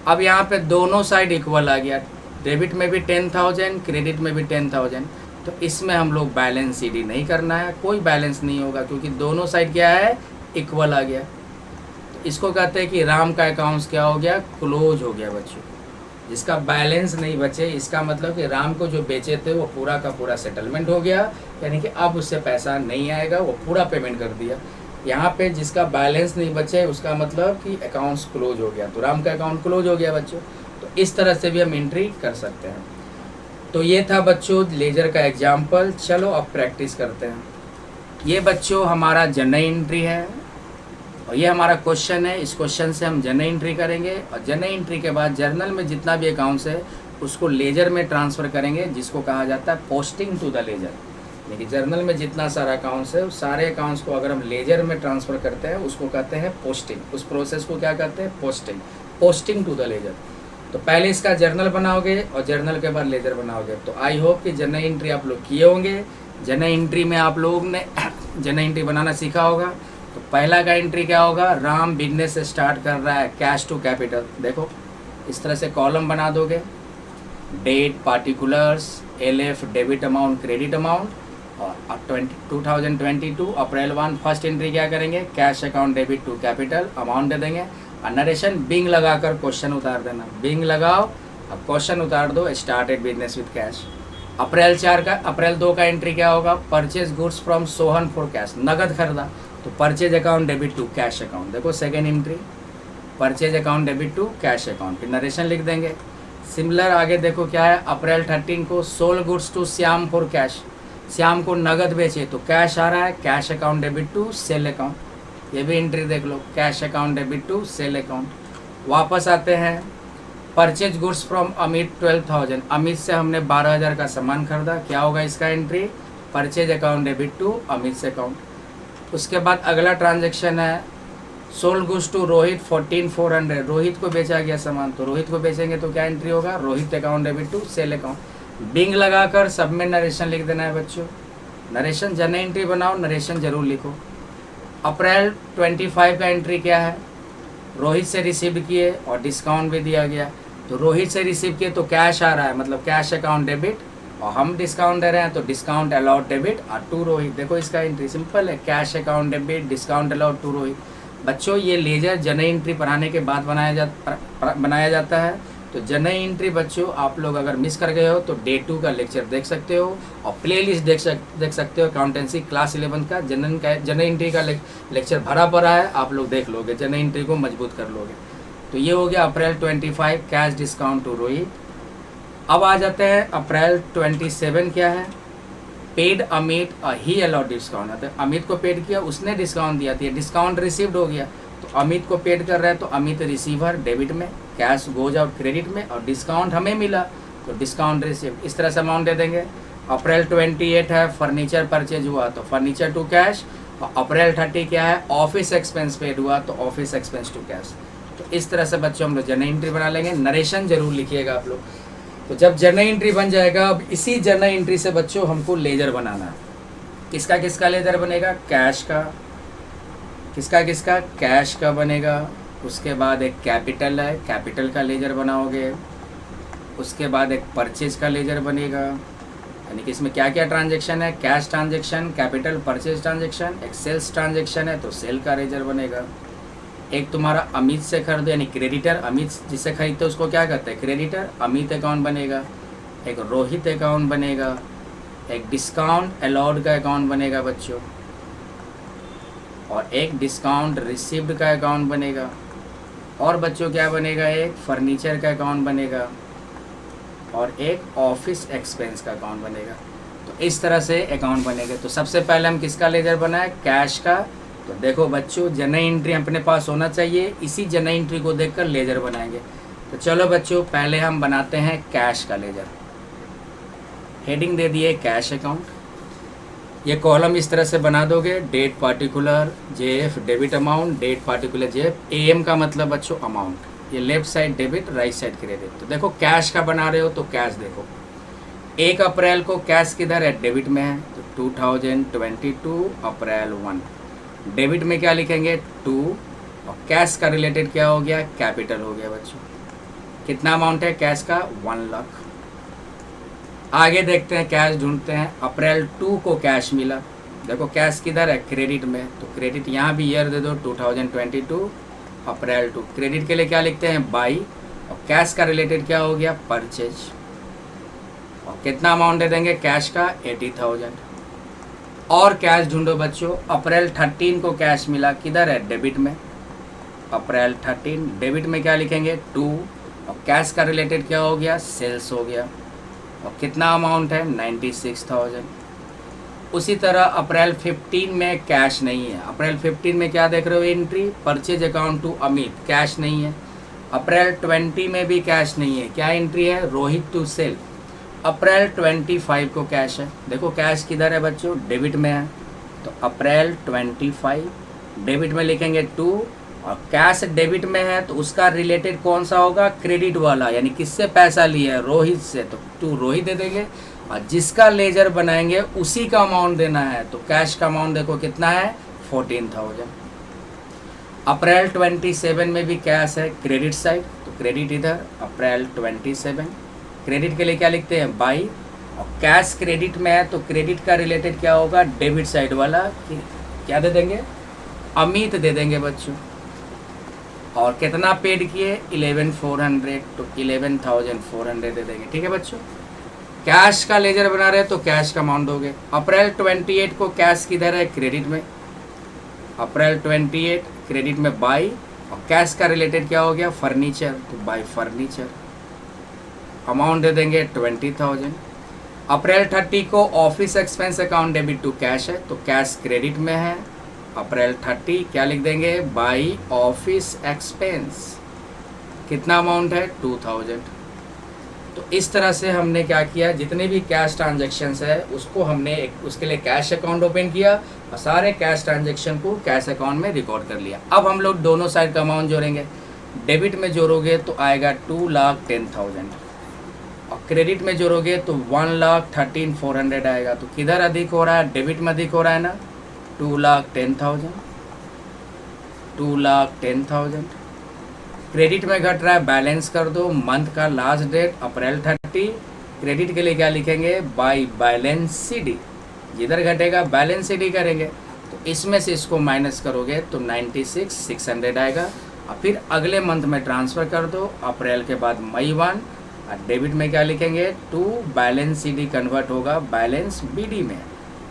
अब यहाँ पे दोनों साइड इक्वल आ गया, डेबिट में भी 10,000 क्रेडिट में भी 10,000, तो इसमें हम लोग बैलेंस सीडी नहीं करना है, कोई बैलेंस नहीं होगा क्योंकि दोनों साइड क्या है इक्वल आ गया। तो इसको कहते हैं कि राम का अकाउंट्स क्या हो गया क्लोज हो गया बच्चों, जिसका बैलेंस नहीं बचे, इसका मतलब कि राम को जो बेचे थे वो पूरा का पूरा सेटलमेंट हो गया, यानी कि अब उससे पैसा नहीं आएगा, वो पूरा पेमेंट कर दिया। यहाँ पे जिसका बैलेंस नहीं बचे उसका मतलब कि अकाउंट्स क्लोज हो गया, तो राम का अकाउंट क्लोज हो गया बच्चों। तो इस तरह से भी हम एंट्री कर सकते हैं। तो ये था बच्चों लेजर का एग्जाम्पल। चलो अब प्रैक्टिस करते हैं। ये बच्चों हमारा जनरल एंट्री है और ये हमारा क्वेश्चन है, इस क्वेश्चन से हम जनरल एंट्री करेंगे और जनरल एंट्री के बाद जर्नल में जितना भी अकाउंट्स है उसको लेजर में ट्रांसफ़र करेंगे, जिसको कहा जाता है पोस्टिंग टू द लेजर। यानी जर्नल में जितना सारा अकाउंट्स है उस सारे अकाउंट्स को अगर हम लेजर में ट्रांसफ़र करते हैं उसको कहते हैं पोस्टिंग। उस प्रोसेस को क्या कहते हैं posting, posting to the ledger. तो पहले इसका जर्नल बनाओगे और जर्नल के बाद लेजर बनाओगे। तो आई होप कि जनरल एंट्री आप लोग किए होंगे। जनरल एंट्री में आप लोग ने जनरल एंट्री बनाना सीखा होगा। तो पहला का एंट्री क्या होगा, राम बिजनेस से स्टार्ट कर रहा है कैश टू कैपिटल। देखो इस तरह से कॉलम बना दोगे, date, particulars, LF, debit amount, credit amount, और 2022 अप्रैल 1 फर्स्ट एंट्री क्या करेंगे, cash account debit to capital, amount दे देंगे और नरेशन बिंग लगाकर क्वेश्चन उतार देना। बिंग लगाओ और क्वेश्चन उतार दो, started business with cash. April 2 का एंट्री क्या होगा, purchase goods from Sohan for cash, नगद खरीदा, तो purchase account debit to cash account. देखो second entry purchase account debit to cash account, फिर नरेशन लिख देंगे। सिमिलर आगे देखो क्या है, अप्रैल 13 को sold goods to Shyam for cash, Shyam को नगद बेचे तो कैश आ रहा है, cash account debit to sale account. ये भी एंट्री देख लो, cash account debit to sale account. वापस आते हैं, purchase goods from Amit 12,000, Amit से हमने 12,000 का सामान खरीदा, क्या होगा इसका entry, purchase account debit to Amit से अकाउंट। उसके बाद अगला ट्रांजेक्शन है sold goods to Rohit 14,400, Rohit को बेचा गया सामान, तो रोहित को बेचेंगे तो क्या एंट्री होगा, Rohit account debit to sale account. Being लगाकर सब में नरेशन लिख देना है बच्चों। नरेशन जनरल एंट्री बनाओ, नरेशन जरूर लिखो। अप्रैल 25 का एंट्री क्या है, रोहित से रिसीव किए और डिस्काउंट भी दिया गया, तो रोहित से रिसीव किए तो कैश आ रहा है, मतलब कैश अकाउंट डेबिट, और हम डिस्काउंट दे रहे हैं तो डिस्काउंट अलाउड डेबिट और टू रोहित। देखो इसका एंट्री सिंपल है, cash account debit, discount allowed to Rohit. बच्चों ये लेजर जनरल एंट्री पढ़ाने के बाद बनाया जाता है। तो जनरल एंट्री बच्चों आप लोग अगर मिस कर गए हो तो डे 2 का लेक्चर देख सकते हो और प्लेलिस्ट देख सकते हो अकाउंटेंसी क्लास 11 का जनरल एंट्री का लेक्चर भरा पड़ा है, आप लोग देख लोगे, जनरल एंट्री को मजबूत कर लोगे। तो ये हो गया अप्रैल 25 कैश डिस्काउंट टू रोहित। अब आ जाते हैं अप्रैल 27 क्या है, पेड अमित ही अलाउड डिस्काउंट। तो अमित को पेड किया, उसने डिस्काउंट दिया, तो ये डिस्काउंट रिसीव्ड हो गया। तो अमित को पेड कर रहा है तो अमित रिसीवर डेबिट में, कैश गोज आउट क्रेडिट में, और डिस्काउंट हमें मिला तो डिस्काउंट रिसीव। इस तरह से अमाउंट दे देंगे। अप्रैल 28 है फर्नीचर परचेज हुआ तो फर्नीचर टू कैश, और अप्रैल 30 क्या है, ऑफिस एक्सपेंस पेड हुआ तो ऑफिस एक्सपेंस टू कैश। तो इस तरह से बच्चों हम लोग जर्नल एंट्री बना लेंगे। नरेशन जरूर लिखिएगा आप लोग। तो जब जर्नल एंट्री बन जाएगा, अब इसी जर्नल एंट्री से बच्चों हमको लेजर बनाना है। किसका किसका लेजर बनेगा, कैश का, किसका किसका, कैश का बनेगा। उसके बाद एक कैपिटल है, कैपिटल का लेजर बनाओगे। उसके बाद एक परचेज का लेजर बनेगा, यानी कि इसमें क्या क्या ट्रांजेक्शन है, cash transaction, capital, purchase transaction, एक सेल्स ट्रांजेक्शन है तो सेल का लेजर बनेगा। एक तुम्हारा अमित से खरीदो यानी क्रेडिटर, अमित जिससे खरीदते उसको क्या कहते हैं, क्रेडिटर, अमित अकाउंट बनेगा। एक रोहित अकाउंट बनेगा, एक डिस्काउंट अलाउड का अकाउंट बनेगा बच्चों, और एक डिस्काउंट रिसीव्ड का अकाउंट बनेगा। और बच्चों क्या बनेगा, एक फर्नीचर का अकाउंट बनेगा, और एक ऑफिस एक्सपेंस का अकाउंट बनेगा। तो इस तरह से अकाउंट बनेगा। तो सबसे पहले हम किसका लेजर बनाए, कैश का। तो देखो बच्चों, जर्नल एंट्री अपने पास होना चाहिए, इसी जर्नल एंट्री को देखकर लेजर बनाएंगे। तो चलो बच्चों, पहले हम बनाते हैं कैश का लेजर। हेडिंग दे दिए कैश अकाउंट। ये कॉलम इस तरह से बना दोगे, date particular JF debit amount, date particular JF, AM का मतलब बच्चों अमाउंट, ये left side debit right side credit. तो देखो कैश का बना रहे हो तो कैश देखो, 1 अप्रैल को कैश किधर है, डेबिट में है, तो 2022 अप्रैल 1। डेबिट में क्या लिखेंगे 2, और कैश का रिलेटेड क्या हो गया, कैपिटल हो गया बच्चों। कितना अमाउंट है कैश का, 1 लाख। आगे देखते हैं, कैश ढूंढते हैं। अप्रैल 2 को कैश मिला, देखो कैश किधर है, क्रेडिट में, तो क्रेडिट यहाँ भी ईयर दे दो 2022 अप्रैल 2। क्रेडिट के लिए क्या लिखते हैं, बाई, और कैश का रिलेटेड क्या हो गया, परचेज। और कितना अमाउंट दे देंगे कैश का, 80,000। और कैश ढूंढो बच्चों, अप्रैल 13 को कैश मिला, किधर है, डेबिट में, अप्रैल 13। डेबिट में क्या लिखेंगे 2, और कैश का रिलेटेड क्या हो गया, सेल्स हो गया, और कितना अमाउंट है, 96,000। उसी तरह अप्रैल 15 में कैश नहीं है, अप्रैल 15 में क्या देख रहे हो entry, purchase account to Amit, cash नहीं है। अप्रैल 20 में भी कैश नहीं है, क्या एंट्री है, रोहित टू सेल। अप्रैल 25 को कैश है, देखो कैश किधर है बच्चों, डेबिट में है, तो अप्रैल 25 डेबिट में लिखेंगे 2, और कैश डेबिट में है तो उसका रिलेटेड कौन सा होगा, क्रेडिट वाला, यानी किससे पैसा लिया है, रोहित से, तो 2 रोहित दे देंगे। और जिसका लेजर बनाएंगे उसी का अमाउंट देना है, तो कैश का अमाउंट देखो कितना है, 14,000। अप्रैल 27 में भी कैश है, क्रेडिट साइड, तो क्रेडिट इधर, अप्रैल 27। क्रेडिट के लिए क्या लिखते हैं, बाई, और कैश क्रेडिट में है तो क्रेडिट का रिलेटेड क्या होगा, डेबिट साइड वाला, क्या दे देंगे, अमित दे देंगे बच्चों। और कितना पेड किए, 11,400, तो 11,400 दे देंगे, ठीक है बच्चों। कैश का लेजर बना रहे हैं तो कैश का अमाउंट दोगे। अप्रैल 28 को कैश किधर है, क्रेडिट में, अप्रैल 28 क्रेडिट में बाई, और कैश का रिलेटेड क्या हो गया, फर्नीचर, तो बाई फर्नीचर, अमाउंट दे देंगे 20,000। अप्रैल 30 को office expense account debit to cash है, तो कैश क्रेडिट में है, अप्रैल 30 क्या लिख देंगे, बाई ऑफिस एक्सपेंस, कितना अमाउंट है, 2,000। तो इस तरह से हमने क्या किया, जितने भी कैश ट्रांजैक्शंस है उसको हमने उसके लिए कैश अकाउंट ओपन किया, और सारे कैश ट्रांजैक्शन को कैश अकाउंट में रिकॉर्ड कर लिया। अब हम लोग दोनों साइड का अमाउंट जोड़ेंगे। डेबिट में जोड़ोगे तो आएगा 2,10,000, और क्रेडिट में जोड़ोगे तो 1,13,400 आएगा। तो किधर अधिक हो रहा है, डेबिट में अधिक हो रहा है ना, 2,10,000, 2,10,000। क्रेडिट में घट रहा है, बैलेंस कर दो, मंथ का लास्ट डेट अप्रैल 30। क्रेडिट के लिए क्या लिखेंगे, बाई बैलेंस CD, जिधर घटेगा बैलेंस CD करेंगे, तो इसमें से इसको माइनस करोगे तो 96,600 आएगा। और फिर अगले मंथ में ट्रांसफ़र कर दो, अप्रैल के बाद मई 1, और डेबिट में क्या लिखेंगे 2, बैलेंस CD कन्वर्ट होगा बैलेंस BD में,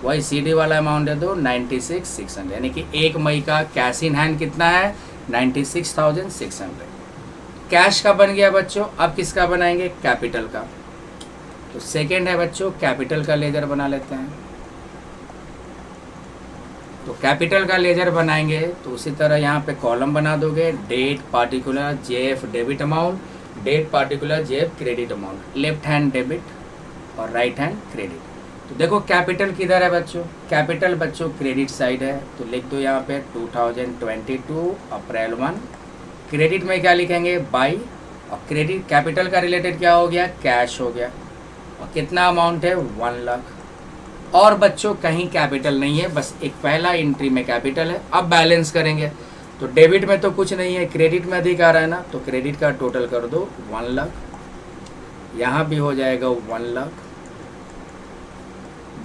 वही CD वाला अमाउंट दे दो 96,600, यानी कि 1 मई का कैश इन हैंड कितना है, 96,600। कैश का बन गया बच्चों, अब किसका बनाएंगे, कैपिटल का। तो सेकंड है बच्चों कैपिटल का लेजर बना लेते हैं। तो कैपिटल का लेजर बनाएंगे तो उसी तरह यहाँ पे कॉलम बना दोगे, date particular JF debit amount, date particular JF credit amount, left hand debit और राइट हैंड क्रेडिट। तो देखो कैपिटल किधर है बच्चों, कैपिटल बच्चों क्रेडिट साइड है, तो लिख दो यहाँ पे 2022 अप्रैल 1। क्रेडिट में क्या लिखेंगे, बाई, और क्रेडिट कैपिटल का रिलेटेड क्या हो गया, कैश हो गया, और कितना अमाउंट है 1 लाख। और बच्चों कहीं कैपिटल नहीं है, बस एक पहला एंट्री में कैपिटल है। अब बैलेंस करेंगे तो डेबिट में तो कुछ नहीं है, क्रेडिट में अधिक आ रहा है ना, तो क्रेडिट का टोटल कर दो 1 लाख, यहाँ भी हो जाएगा 1 लाख।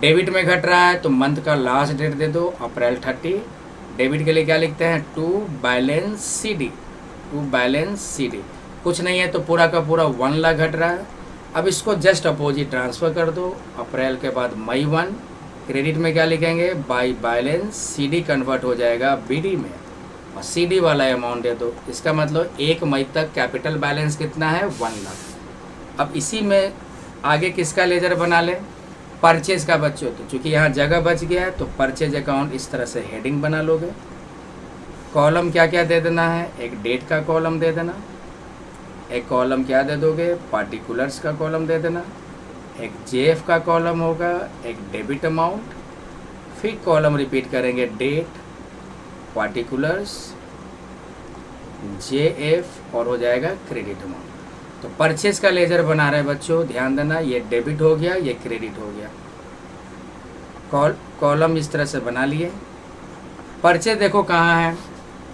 डेबिट में घट रहा है तो मंथ का लास्ट डेट दे दो अप्रैल 30। डेबिट के लिए क्या लिखते हैं, to balance C D, to balance C D, कुछ नहीं है तो पूरा का पूरा 1 लाख घट रहा है। अब इसको जस्ट अपोजिट ट्रांसफ़र कर दो, अप्रैल के बाद मई 1। क्रेडिट में क्या लिखेंगे, by balance C D convert हो जाएगा बी डी में, और सी डी वाला अमाउंट दे दो। इसका मतलब 1 मई तक कैपिटल बैलेंस कितना है, 1 लाख। अब इसी में आगे किसका लेजर बना लें, परचेज का बच्चों। तो चूँकि यहाँ जगह बच गया है तो परचेज अकाउंट इस तरह से हेडिंग बना लोगे। कॉलम क्या क्या दे देना है, एक डेट का कॉलम दे देना, एक कॉलम क्या दे दोगे, पार्टिकुलर्स का कॉलम दे देना, एक जेएफ का कॉलम होगा, एक डेबिट अमाउंट, फिर कॉलम रिपीट करेंगे, डेट पार्टिकुलर्स जेएफ, और हो जाएगा क्रेडिट अमाउंट। तो परचेज का लेजर बना रहे हैं बच्चों, ध्यान देना, ये डेबिट हो गया, ये क्रेडिट हो गया। कॉलम इस तरह से बना लिए। परचेज देखो कहाँ है,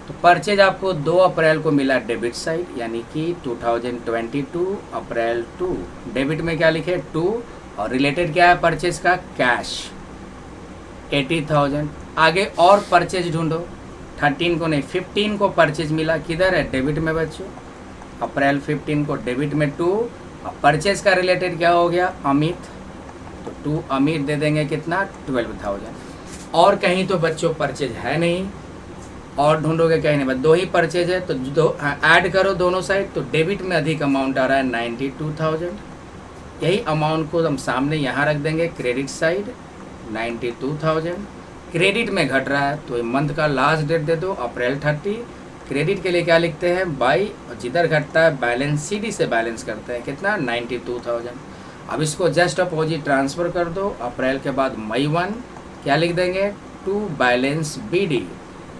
तो परचेज आपको 2 अप्रैल को मिला डेबिट साइड, यानी कि 2022 अप्रैल 2। डेबिट में क्या लिखे 2, और रिलेटेड क्या है परचेज का, कैश 80,000। आगे और परचेज ढूंढो, 13 को नहीं 15 को परचेज मिला, किधर है, डेबिट में बच्चों, अप्रैल 15 को डेबिट में 2, और परचेज का रिलेटेड क्या हो गया, अमित, तो 2 अमित दे देंगे कितना, 12,000। और कहीं तो बच्चों परचेज है नहीं, और ढूंढोगे कहीं नहीं, बस 2 ही परचेज है, तो दो ऐड करो दोनों साइड, तो डेबिट में अधिक अमाउंट आ रहा है 92,000। यही अमाउंट को हम सामने यहाँ रख देंगे, क्रेडिट साइड 92,000। क्रेडिट में घट रहा है तो मंथ का लास्ट डेट दे दो अप्रैल 30। क्रेडिट के लिए क्या लिखते हैं, बाई, और जिधर घटता है बैलेंस सी डी से बैलेंस करते हैं, कितना 92,000। अब इसको जस्ट अपोजिट ट्रांसफ़र कर दो, अप्रैल के बाद मई 1 क्या लिख देंगे, टू बैलेंस बी डी,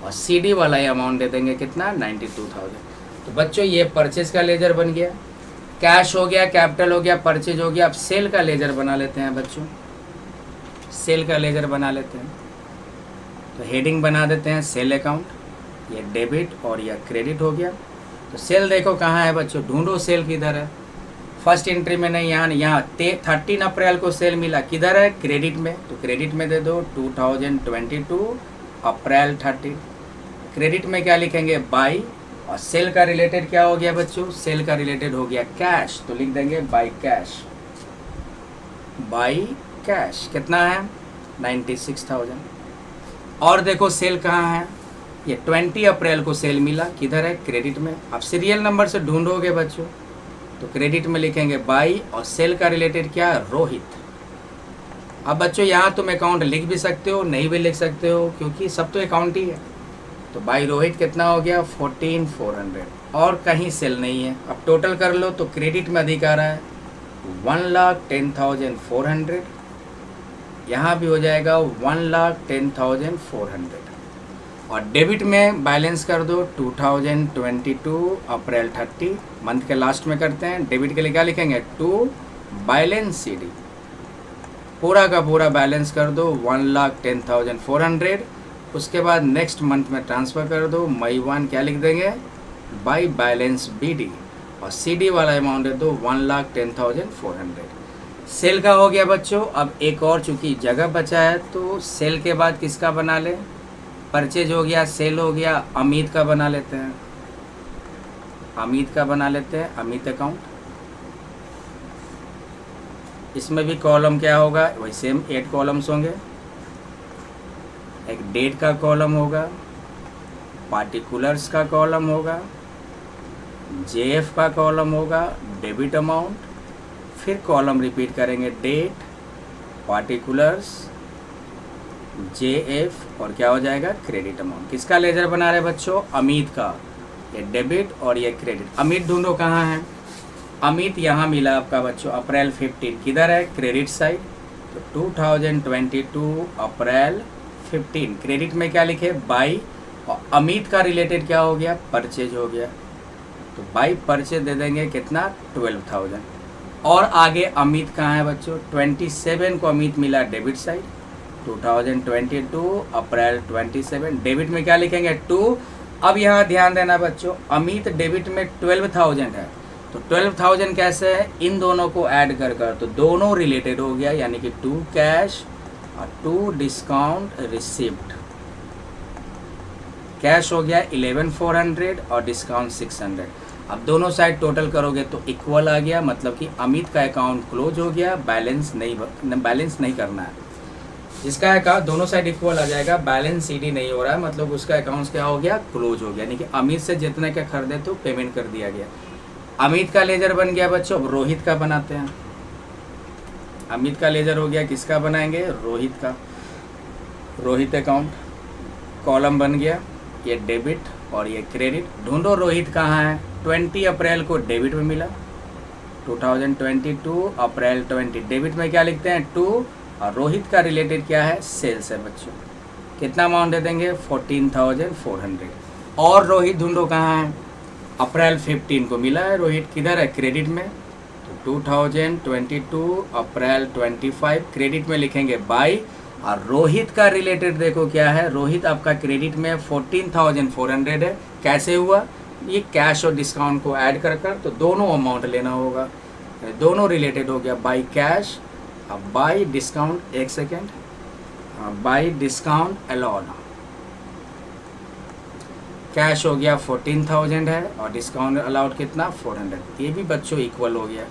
और सी डी वाला ये अमाउंट दे देंगे कितना, 92,000। तो बच्चों ये परचेज का लेजर बन गया, कैश हो गया, कैपिटल हो गया, परचेज हो गया। अब सेल का लेजर बना लेते हैं बच्चों, सेल का लेजर बना लेते हैं। तो हेडिंग बना देते हैं सेल अकाउंट, ये डेबिट और यह क्रेडिट हो गया। तो सेल देखो कहाँ है बच्चों, ढूंढो सेल किधर है। फर्स्ट एंट्री में नहीं, यहाँ 13 अप्रैल को सेल मिला, किधर है, क्रेडिट में, तो क्रेडिट में दे दो 2022 अप्रैल 30। क्रेडिट में क्या लिखेंगे, बाई, और सेल का रिलेटेड क्या हो गया बच्चों, सेल का रिलेटेड हो गया कैश, तो लिख देंगे बाई कैश, बाई कैश कितना है 96,000। और देखो सेल कहाँ है, ये 20 अप्रैल को सेल मिला, किधर है, क्रेडिट में। आप सीरियल नंबर से ढूंढोगे बच्चों, तो क्रेडिट में लिखेंगे बाई, और सेल का रिलेटेड क्या है, रोहित। अब बच्चों यहाँ तुम अकाउंट लिख भी सकते हो, नहीं भी लिख सकते हो, क्योंकि सब तो अकाउंट ही है। तो बाई रोहित कितना हो गया 14,400, और कहीं सेल नहीं है। अब टोटल कर लो, तो क्रेडिट में अधिक आ रहा है 1,10,400, यहाँ भी हो जाएगा 1,10,400, और डेबिट में बैलेंस कर दो 2022 अप्रैल 30, मंथ के लास्ट में करते हैं। डेबिट के लिए क्या लिखेंगे, टू बैलेंस सी डी, पूरा का पूरा बैलेंस कर दो 1,10,400। उसके बाद नेक्स्ट मंथ में ट्रांसफ़र कर दो, मई 1 क्या लिख देंगे, बाई बैलेंस बी डी, और सी डी वाला अमाउंट दे दो 1,10,400। सेल का हो गया बच्चों। अब एक और चूँकि जगह बचा है, तो सेल के बाद किसका बना लें, परचेज हो गया, सेल हो गया, अमित का बना लेते हैं, अमित का बना लेते हैं, अमित अकाउंट। इसमें भी कॉलम क्या होगा, वही सेम 8 कॉलम्स होंगे। एक डेट का कॉलम होगा, पार्टिकुलर्स का कॉलम होगा, JF का कॉलम होगा डेबिट अमाउंट, फिर कॉलम रिपीट करेंगे डेट, पार्टिकुलर्स, JF और क्या हो जाएगा क्रेडिट अमाउंट। किसका लेजर बना रहे बच्चों? अमित का। ये डेबिट और ये क्रेडिट। अमित ढूंढो कहाँ है? अमित यहाँ मिला आपका बच्चों अप्रैल 15, किधर है? Credit side. तो 2022 अप्रैल 15, क्रेडिट में क्या लिखे? बाई, और अमित का रिलेटेड क्या हो गया? परचेज हो गया, तो बाई परचेज दे देंगे कितना? 12,000। और आगे अमित कहाँ है बच्चों? 27 को अमित मिला डेबिट साइड, 2022 अप्रैल 27, डेबिट में क्या लिखेंगे? 2। अब यहाँ ध्यान देना बच्चों, अमित डेबिट में 12,000 है, तो 12,000 कैसे है? इन दोनों को ऐड कर तो दोनों रिलेटेड हो गया, यानी कि 2 कैश और 2 डिस्काउंट रिसिप्ट। कैश हो गया 11,400 और डिस्काउंट 600। अब दोनों साइड टोटल करोगे तो इक्वल आ गया, मतलब कि अमित का अकाउंट क्लोज हो गया, बैलेंस नहीं करना है। जिसका अकाउंट दोनों साइड इक्वल आ जाएगा, बैलेंस CD नहीं हो रहा है, मतलब उसका अकाउंट क्या हो गया? क्लोज हो गया, यानी कि अमित से जितने का खरीदे तो पेमेंट कर दिया गया। अमित का लेजर बन गया बच्चों। अब रोहित का बनाते हैं। अमित का लेजर हो गया, किसका बनाएंगे? रोहित का। रोहित अकाउंट कॉलम बन गया, ये डेबिट और ये क्रेडिट। ढूंढो रोहित कहाँ है? 20 अप्रैल को डेबिट में मिला, 2022 अप्रैल 20, डेबिट में क्या लिखते हैं? 2, और रोहित का रिलेटेड क्या है? सेल्स है बच्चों। कितना अमाउंट दे देंगे? 14,400। और रोहित ढूंढो कहाँ है? अप्रैल 15 को मिला है रोहित, किधर है? क्रेडिट में, तो 2022 अप्रैल 25, क्रेडिट में लिखेंगे बाई, और रोहित का रिलेटेड देखो क्या है? रोहित आपका क्रेडिट में 14,400 है। कैसे हुआ? ये कैश और डिस्काउंट को ऐड कर तो दोनों अमाउंट लेना होगा, दोनों रिलेटेड हो गया, बाई कैश। अब बाई डिस्काउंट, एक second, by discount allowed, cash हो गया 14,000 है और डिस्काउंट अलाउड कितना? 400। ये भी बच्चों इक्वल हो गया,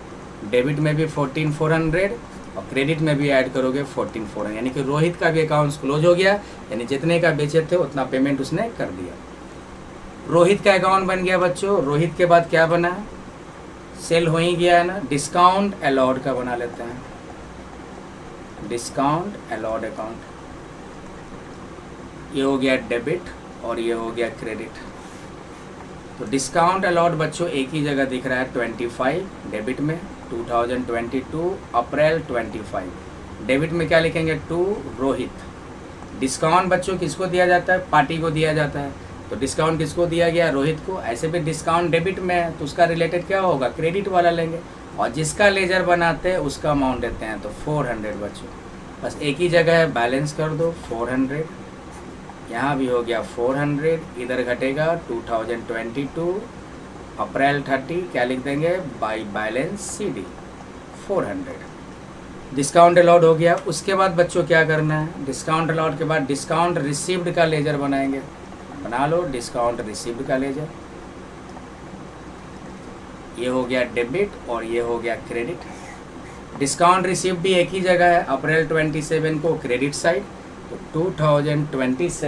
डेबिट में भी 14,400 और क्रेडिट में भी ऐड करोगे 14,400, यानी कि रोहित का भी अकाउंट क्लोज हो गया, यानी जितने का बेचे थे उतना पेमेंट उसने कर दिया। रोहित का अकाउंट बन गया बच्चों। रोहित के बाद क्या बना है? सेल हो ही गया है ना। डिस्काउंट अलॉड का बना लेते हैं, डिस्काउंट अलॉड अकाउंट। ये हो गया डेबिट और ये हो गया क्रेडिट। तो डिस्काउंट अलॉड बच्चों एक ही जगह दिख रहा है, 25 डेबिट में, 2022 अप्रैल 25, डेबिट में क्या लिखेंगे? 2 रोहित। डिस्काउंट बच्चों किसको दिया जाता है? पार्टी को दिया जाता है, तो डिस्काउंट किसको दिया गया? रोहित को। ऐसे भी डिस्काउंट डेबिट में है तो उसका रिलेटेड क्या होगा? क्रेडिट वाला लेंगे, और जिसका लेजर बनाते हैं उसका अमाउंट देते हैं, तो 400 बच्चों। बस एक ही जगह है, बैलेंस कर दो 400, यहाँ भी हो गया 400, इधर घटेगा 2022 अप्रैल 30, क्या लिख देंगे? By balance CD 400। Discount allowed हो गया। उसके बाद बच्चों क्या करना है? डिस्काउंट अलाउड के बाद डिस्काउंट रिसीव्ड का लेजर बनाएंगे। बना लो डिस्काउंट रिसीव्ड का लेजर। ये हो गया डेबिट और ये हो गया क्रेडिट। डिस्काउंट रिसीव्ड भी एक ही जगह है, अप्रैल 27 को क्रेडिट साइड, तो 2022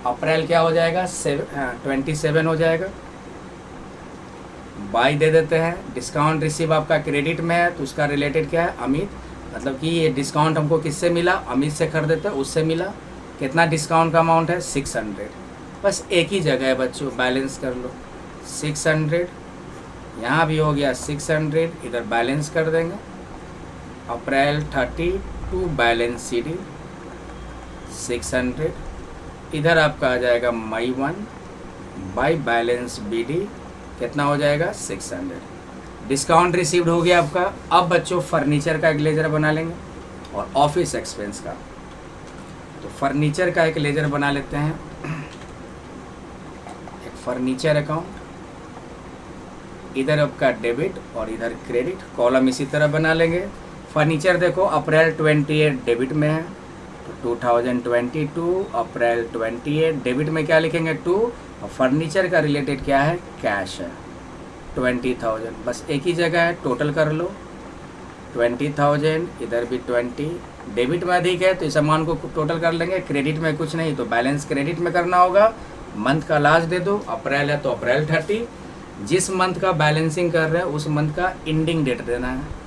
अप्रैल क्या हो जाएगा? 27 हो जाएगा। बाई दे देते हैं। डिस्काउंट रिसीव आपका क्रेडिट में है तो उसका रिलेटेड क्या है? अमित, मतलब कि ये डिस्काउंट हमको किससे मिला? अमित से खरीदते हैं, उससे मिला। कितना डिस्काउंट का अमाउंट है? 600। बस एक ही जगह है बच्चों, बैलेंस कर लो 600, यहाँ भी हो गया 600, इधर बैलेंस कर देंगे। अप्रैल 32 बैलेंस CD 600, इधर आपका आ जाएगा मई 1 बाई बैलेंस BD, कितना हो जाएगा? 600। डिस्काउंट रिसीव्ड हो गया आपका। अब बच्चों फर्नीचर का एक लेजर बना लेंगे और ऑफिस एक्सपेंस का। तो फर्नीचर का एक लेजर बना लेते हैं, एक फर्नीचर अकाउंट, इधर आपका डेबिट और इधर क्रेडिट, कॉलम इसी तरह बना लेंगे। फर्नीचर देखो अप्रैल 28 डेबिट में है, तो 2022 अप्रैल 28, डेबिट में क्या लिखेंगे? 2, और फर्नीचर का रिलेटेड क्या है? कैश है 20,000। बस एक ही जगह है, टोटल कर लो 20,000, इधर भी 20। डेबिट में अधिक है तो इस अमाउंट को टोटल कर लेंगे, क्रेडिट में कुछ नहीं तो बैलेंस क्रेडिट में करना होगा, मंथ का लास्ट दे दो, अप्रैल है तो अप्रैल 30, जिस मंथ का बैलेंसिंग कर रहे हैं उस मंथ का एंडिंग डेट देना है।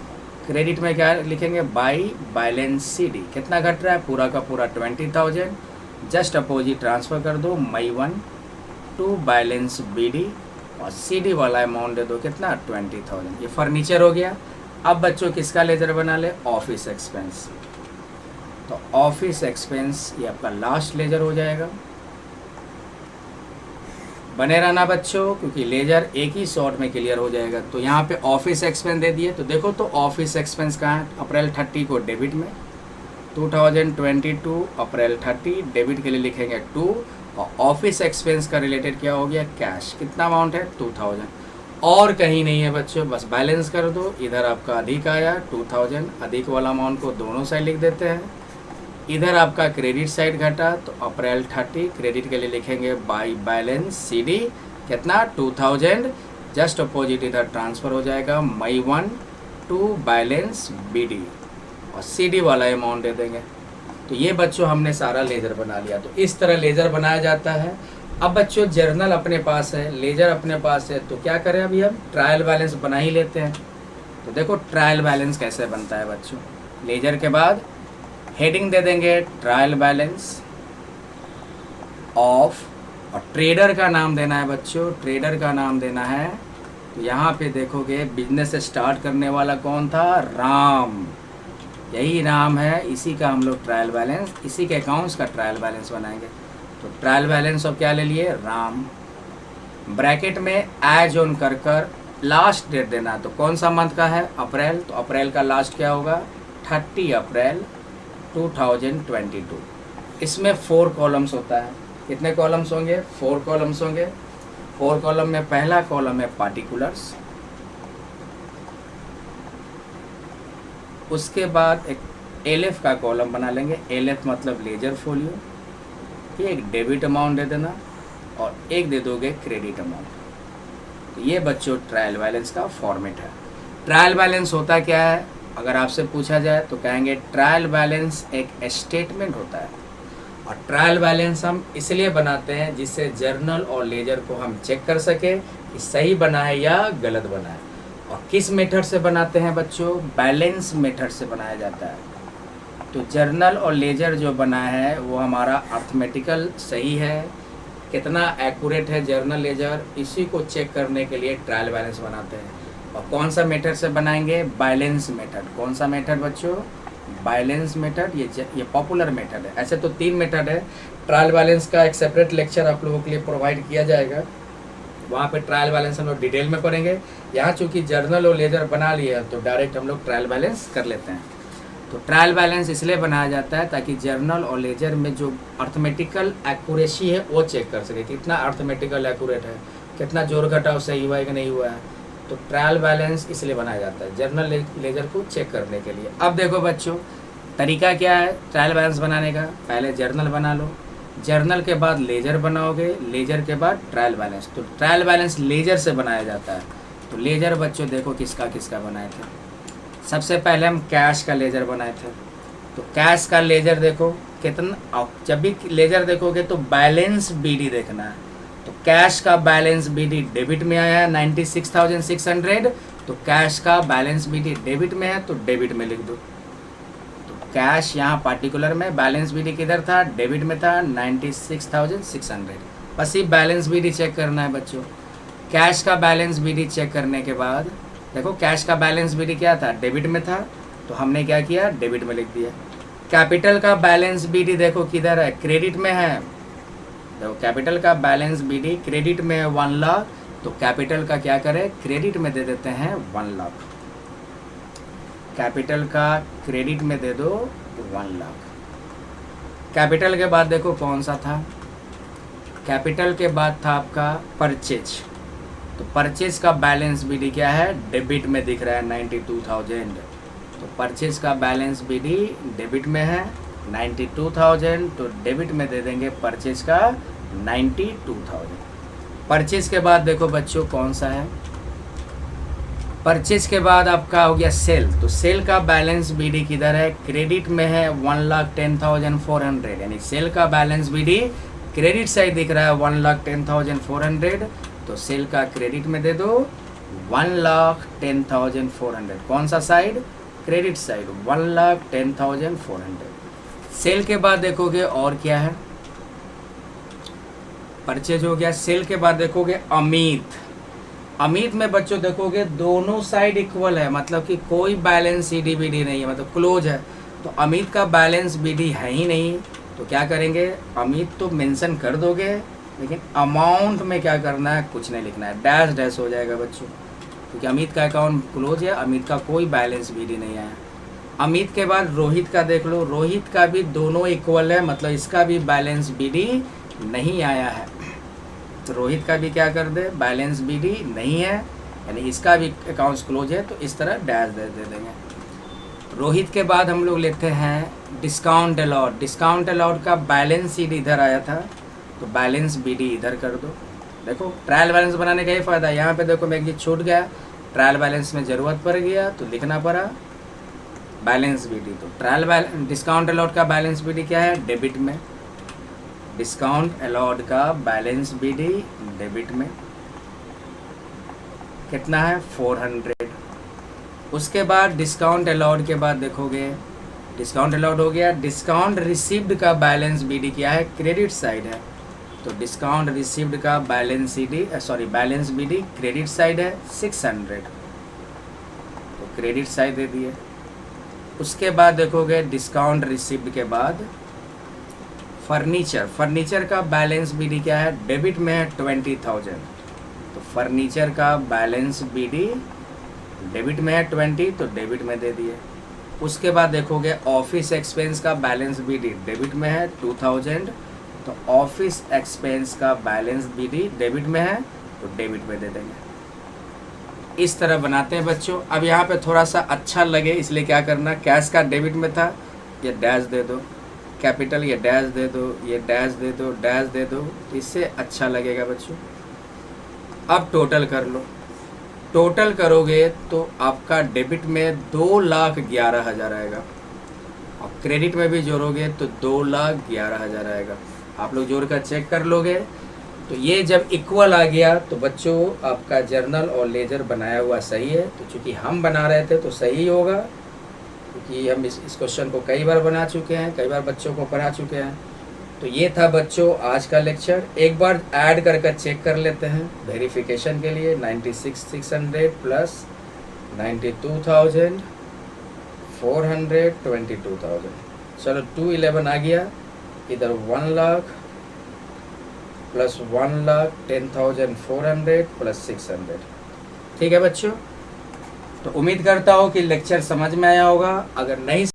क्रेडिट में क्या लिखेंगे, बाई बैलेंस CD, कितना घट रहा है, पूरा का पूरा 20,000, जस्ट अपोजिट ट्रांसफ़र कर दो मई 1 टू बैलेंस BD, और CD वाला अमाउंट दे दो कितना, 20,000। ये फर्नीचर हो गया। अब बच्चों किसका लेजर बना ले, ऑफिस एक्सपेंस। तो ऑफिस एक्सपेंस ये आपका लास्ट लेजर हो जाएगा। बने रहना बच्चों, क्योंकि लेजर एक ही शॉट में क्लियर हो जाएगा। तो यहाँ पे ऑफिस एक्सपेंस दे दिए, तो देखो तो ऑफिस एक्सपेंस कहाँ है, अप्रैल 30 को डेबिट में, 2022 अप्रैल 30 डेबिट के लिए लिखेंगे 2, और ऑफिस एक्सपेंस का रिलेटेड क्या हो गया, कैश, कितना अमाउंट है 2000, और कहीं नहीं है बच्चों, बस बैलेंस कर दो। इधर आपका अधिक आया 2000, अधिक वाला अमाउंट को दोनों साइड लिख देते हैं। इधर आपका क्रेडिट साइड घटा, तो अप्रैल 30 क्रेडिट के लिए लिखेंगे बाई बैलेंस CD, कितना 2000, जस्ट अपोजिट इधर ट्रांसफ़र हो जाएगा मई 1 टू बैलेंस BD, और CD वाला अमाउंट दे देंगे। तो ये बच्चों हमने सारा लेजर बना लिया। तो इस तरह लेजर बनाया जाता है। अब बच्चों जर्नल अपने पास है, लेजर अपने पास है, तो क्या करें, अभी हम ट्रायल बैलेंस बना ही लेते हैं। तो देखो ट्रायल बैलेंस कैसे बनता है बच्चों, लेजर के बाद हेडिंग दे देंगे ट्रायल बैलेंस ऑफ, और ट्रेडर का नाम देना है बच्चों, ट्रेडर का नाम देना है। तो यहाँ पे देखोगे बिजनेस स्टार्ट करने वाला कौन था, राम, यही नाम है, इसी का हम लोग ट्रायल बैलेंस, इसी के अकाउंट्स का ट्रायल बैलेंस बनाएंगे। तो ट्रायल बैलेंस ऑफ क्या ले लिए, राम, ब्रैकेट में एज ऑन कर कर लास्ट डेट देना। तो कौन सा मंथ का है, अप्रैल, तो अप्रैल का लास्ट क्या होगा, 30 अप्रैल 2022। इसमें 4 कॉलम्स होता है, कितने कॉलम्स होंगे, 4 कॉलम्स होंगे। 4 कॉलम में पहला कॉलम है पार्टिकुलर्स, उसके बाद एक LF का कॉलम बना लेंगे, LF मतलब लेजर फोलियो, एक डेबिट अमाउंट दे देना, और एक दे दोगे क्रेडिट अमाउंट। तो ये बच्चों ट्रायल बैलेंस का फॉर्मेट है। ट्रायल बैलेंस होता क्या है, अगर आपसे पूछा जाए तो कहेंगे ट्रायल बैलेंस एक स्टेटमेंट होता है, और ट्रायल बैलेंस हम इसलिए बनाते हैं जिससे जर्नल और लेजर को हम चेक कर सके कि सही बना है या गलत बना है। और किस मेथड से बनाते हैं बच्चों, बैलेंस मेथड से बनाया जाता है। तो जर्नल और लेजर जो बना है वो हमारा अर्थमेटिकल सही है, कितना एक्यूरेट है जर्नल लेजर, इसी को चेक करने के लिए ट्रायल बैलेंस बनाते हैं। और कौन सा मेथड से बनाएंगे, बैलेंस मेथड। कौन सा मेथड बच्चों, बैलेंस मेथड, ये पॉपुलर मेथड है। ऐसे तो 3 मेथड है, ट्रायल बैलेंस का एक सेपरेट लेक्चर आप लोगों के लिए प्रोवाइड किया जाएगा, वहाँ पे ट्रायल बैलेंस हम लोग डिटेल में पढ़ेंगे। यहाँ चूँकि जर्नल और लेजर बना लिया तो डायरेक्ट हम लोग ट्रायल बैलेंस कर लेते हैं। तो ट्रायल बैलेंस इसलिए बनाया जाता है ताकि जर्नल और लेजर में जो अर्थमेटिकल एक्यूरेसी है वो चेक कर सके, कितना अर्थमेटिकल एक्यूरेट है, कितना जोड़ घटाव सही हुआ है कि नहीं हुआ है। तो ट्रायल बैलेंस इसलिए बनाया जाता है जर्नल लेजर को चेक करने के लिए। अब देखो बच्चों तरीका क्या है ट्रायल बैलेंस बनाने का, पहले जर्नल बना लो, जर्नल के बाद लेजर बनाओगे, लेजर के बाद ट्रायल बैलेंस। तो ट्रायल बैलेंस लेजर से बनाया जाता है। तो लेजर बच्चों देखो किसका किसका बनाए थे। सबसे पहले हम कैश का लेजर बनाए थे। तो कैश का लेजर देखो कितना, जब भी लेजर देखोगे तो बैलेंस BD देखना है। तो कैश का बैलेंस BD डेबिट में आया है 96,600, तो कैश का बैलेंस BD डेबिट में है तो डेबिट में लिख दो। तो कैश यहाँ पार्टिकुलर में, बैलेंस BD किधर था, डेबिट में था 96,600। बस ये बैलेंस BD चेक करना है बच्चों। कैश का बैलेंस BD चेक करने के बाद देखो कैश का बैलेंस BD क्या था, डेबिट में था, तो हमने क्या किया, डेबिट में लिख दिया। कैपिटल का बैलेंस BD देखो किधर है, क्रेडिट में है। देखो कैपिटल का बैलेंस BD क्रेडिट में है 1 लाख, तो कैपिटल का क्या करें, क्रेडिट में दे देते हैं 1 लाख। कैपिटल का क्रेडिट में दे दो 1 लाख। कैपिटल के बाद देखो कौन सा था, कैपिटल के बाद था आपका परचेज। तो परचेज का बैलेंस BD क्या है, डेबिट में दिख रहा है 92,000। तो परचेज का बैलेंस BD डेबिट में है 92,000, तो डेबिट में दे देंगे परचेज का 92,000। परचेज के बाद देखो बच्चों कौन सा है, परचेज के बाद आपका हो गया सेल। तो सेल का बैलेंस BD किधर है, क्रेडिट में है 1,10,400, यानी सेल का बैलेंस BD क्रेडिट साइड दिख रहा है 1,10,400, तो सेल का क्रेडिट में दे दो 1,10,400। कौन सा साइड? Credit side 1,10,400। सेल के बाद देखोगे और क्या है, परचेज हो गया। सेल के बाद देखोगे अमित। अमित में बच्चों देखोगे दोनों साइड इक्वल है, मतलब कि कोई बैलेंस सीडी बीडी नहीं है, मतलब क्लोज है। तो अमित का बैलेंस बीडी है ही नहीं, तो क्या करेंगे, अमित तो मेंशन कर दोगे, लेकिन अमाउंट में क्या करना है, कुछ नहीं लिखना है, डैश डैश हो जाएगा बच्चों, क्योंकि अमित का अकाउंट क्लोज है, अमित का कोई बैलेंस बीडी नहीं आया। अमित के बाद रोहित का देख लो, रोहित का भी दोनों इक्वल है, मतलब इसका भी बैलेंस बीडी नहीं आया है, तो रोहित का भी क्या कर दे, बैलेंस बीडी नहीं है, यानी इसका भी अकाउंट्स क्लोज है, तो इस तरह डैश दे देंगे। रोहित के बाद हम लोग लेते हैं डिस्काउंट अलाउड। डिस्काउंट अलाउड का बैलेंस शीट इधर आया था, तो बैलेंस बीडी इधर कर दो। देखो ट्रायल बैलेंस बनाने का ही फ़ायदा है। यहाँ पे देखो मैं एक चीज़ छूट गया, ट्रायल बैलेंस में ज़रूरत पड़ गया तो लिखना पड़ा बैलेंस बीडी। तो ट्रायल बैलेंस डिस्काउंट अलाउड का बैलेंस बीडी क्या है, डेबिट में। डिस्काउंट अलाउड का बैलेंस बीडी डेबिट में कितना है, 400। उसके बाद डिस्काउंट अलाउड के बाद देखोगे डिस्काउंट अलाउड हो गया। डिस्काउंट रिसीव्ड का बैलेंस बीडी क्या है, क्रेडिट साइड है, तो डिस्काउंट रिसीव्ड का balance CD balance BD credit side है 600, तो क्रेडिट साइड दे दिए। उसके बाद देखोगे डिस्काउंट रिसीव्ड के बाद फर्नीचर का बैलेंस बीडी क्या है, डेबिट में है 20,000, तो फर्नीचर का बैलेंस बीडी डेबिट में है 20, तो डेबिट में दे दिए। उसके बाद देखोगे ऑफिस एक्सपेंस का बैलेंस बीडी डेबिट में है 2000, तो ऑफिस एक्सपेंस का बैलेंस बीडी डेबिट में है, तो डेबिट में दे देंगे। इस तरह बनाते हैं बच्चों। अब यहाँ पे थोड़ा सा अच्छा लगे इसलिए क्या करना, कैश का डेबिट में था, ये डैश दे दो, कैपिटल ये डैश दे दो, ये डैश दे दो, डैश दे दो, इससे अच्छा लगेगा बच्चों। अब टोटल कर लो, टोटल करोगे तो आपका डेबिट में 2,11,000 आएगा, और क्रेडिट में भी जोड़ोगे तो 2,11,000 आएगा। आप लोग जोड़ कर चेक कर लोगे, तो ये जब इक्वल आ गया तो बच्चों आपका जर्नल और लेजर बनाया हुआ सही है। तो चूँकि हम बना रहे थे तो सही होगा, क्योंकि हम इस क्वेश्चन को कई बार बना चुके हैं, कई बार बच्चों को पढ़ा चुके हैं। तो ये था बच्चों आज का लेक्चर। एक बार ऐड कर चेक कर लेते हैं वेरिफिकेशन के लिए। 96,600 प्लस 92,400 22,000, चलो 211 आ गया। इधर 1 लाख प्लस 1,10,400 प्लस 600। ठीक है बच्चों, तो उम्मीद करता हूँ कि लेक्चर समझ में आया होगा। अगर नहीं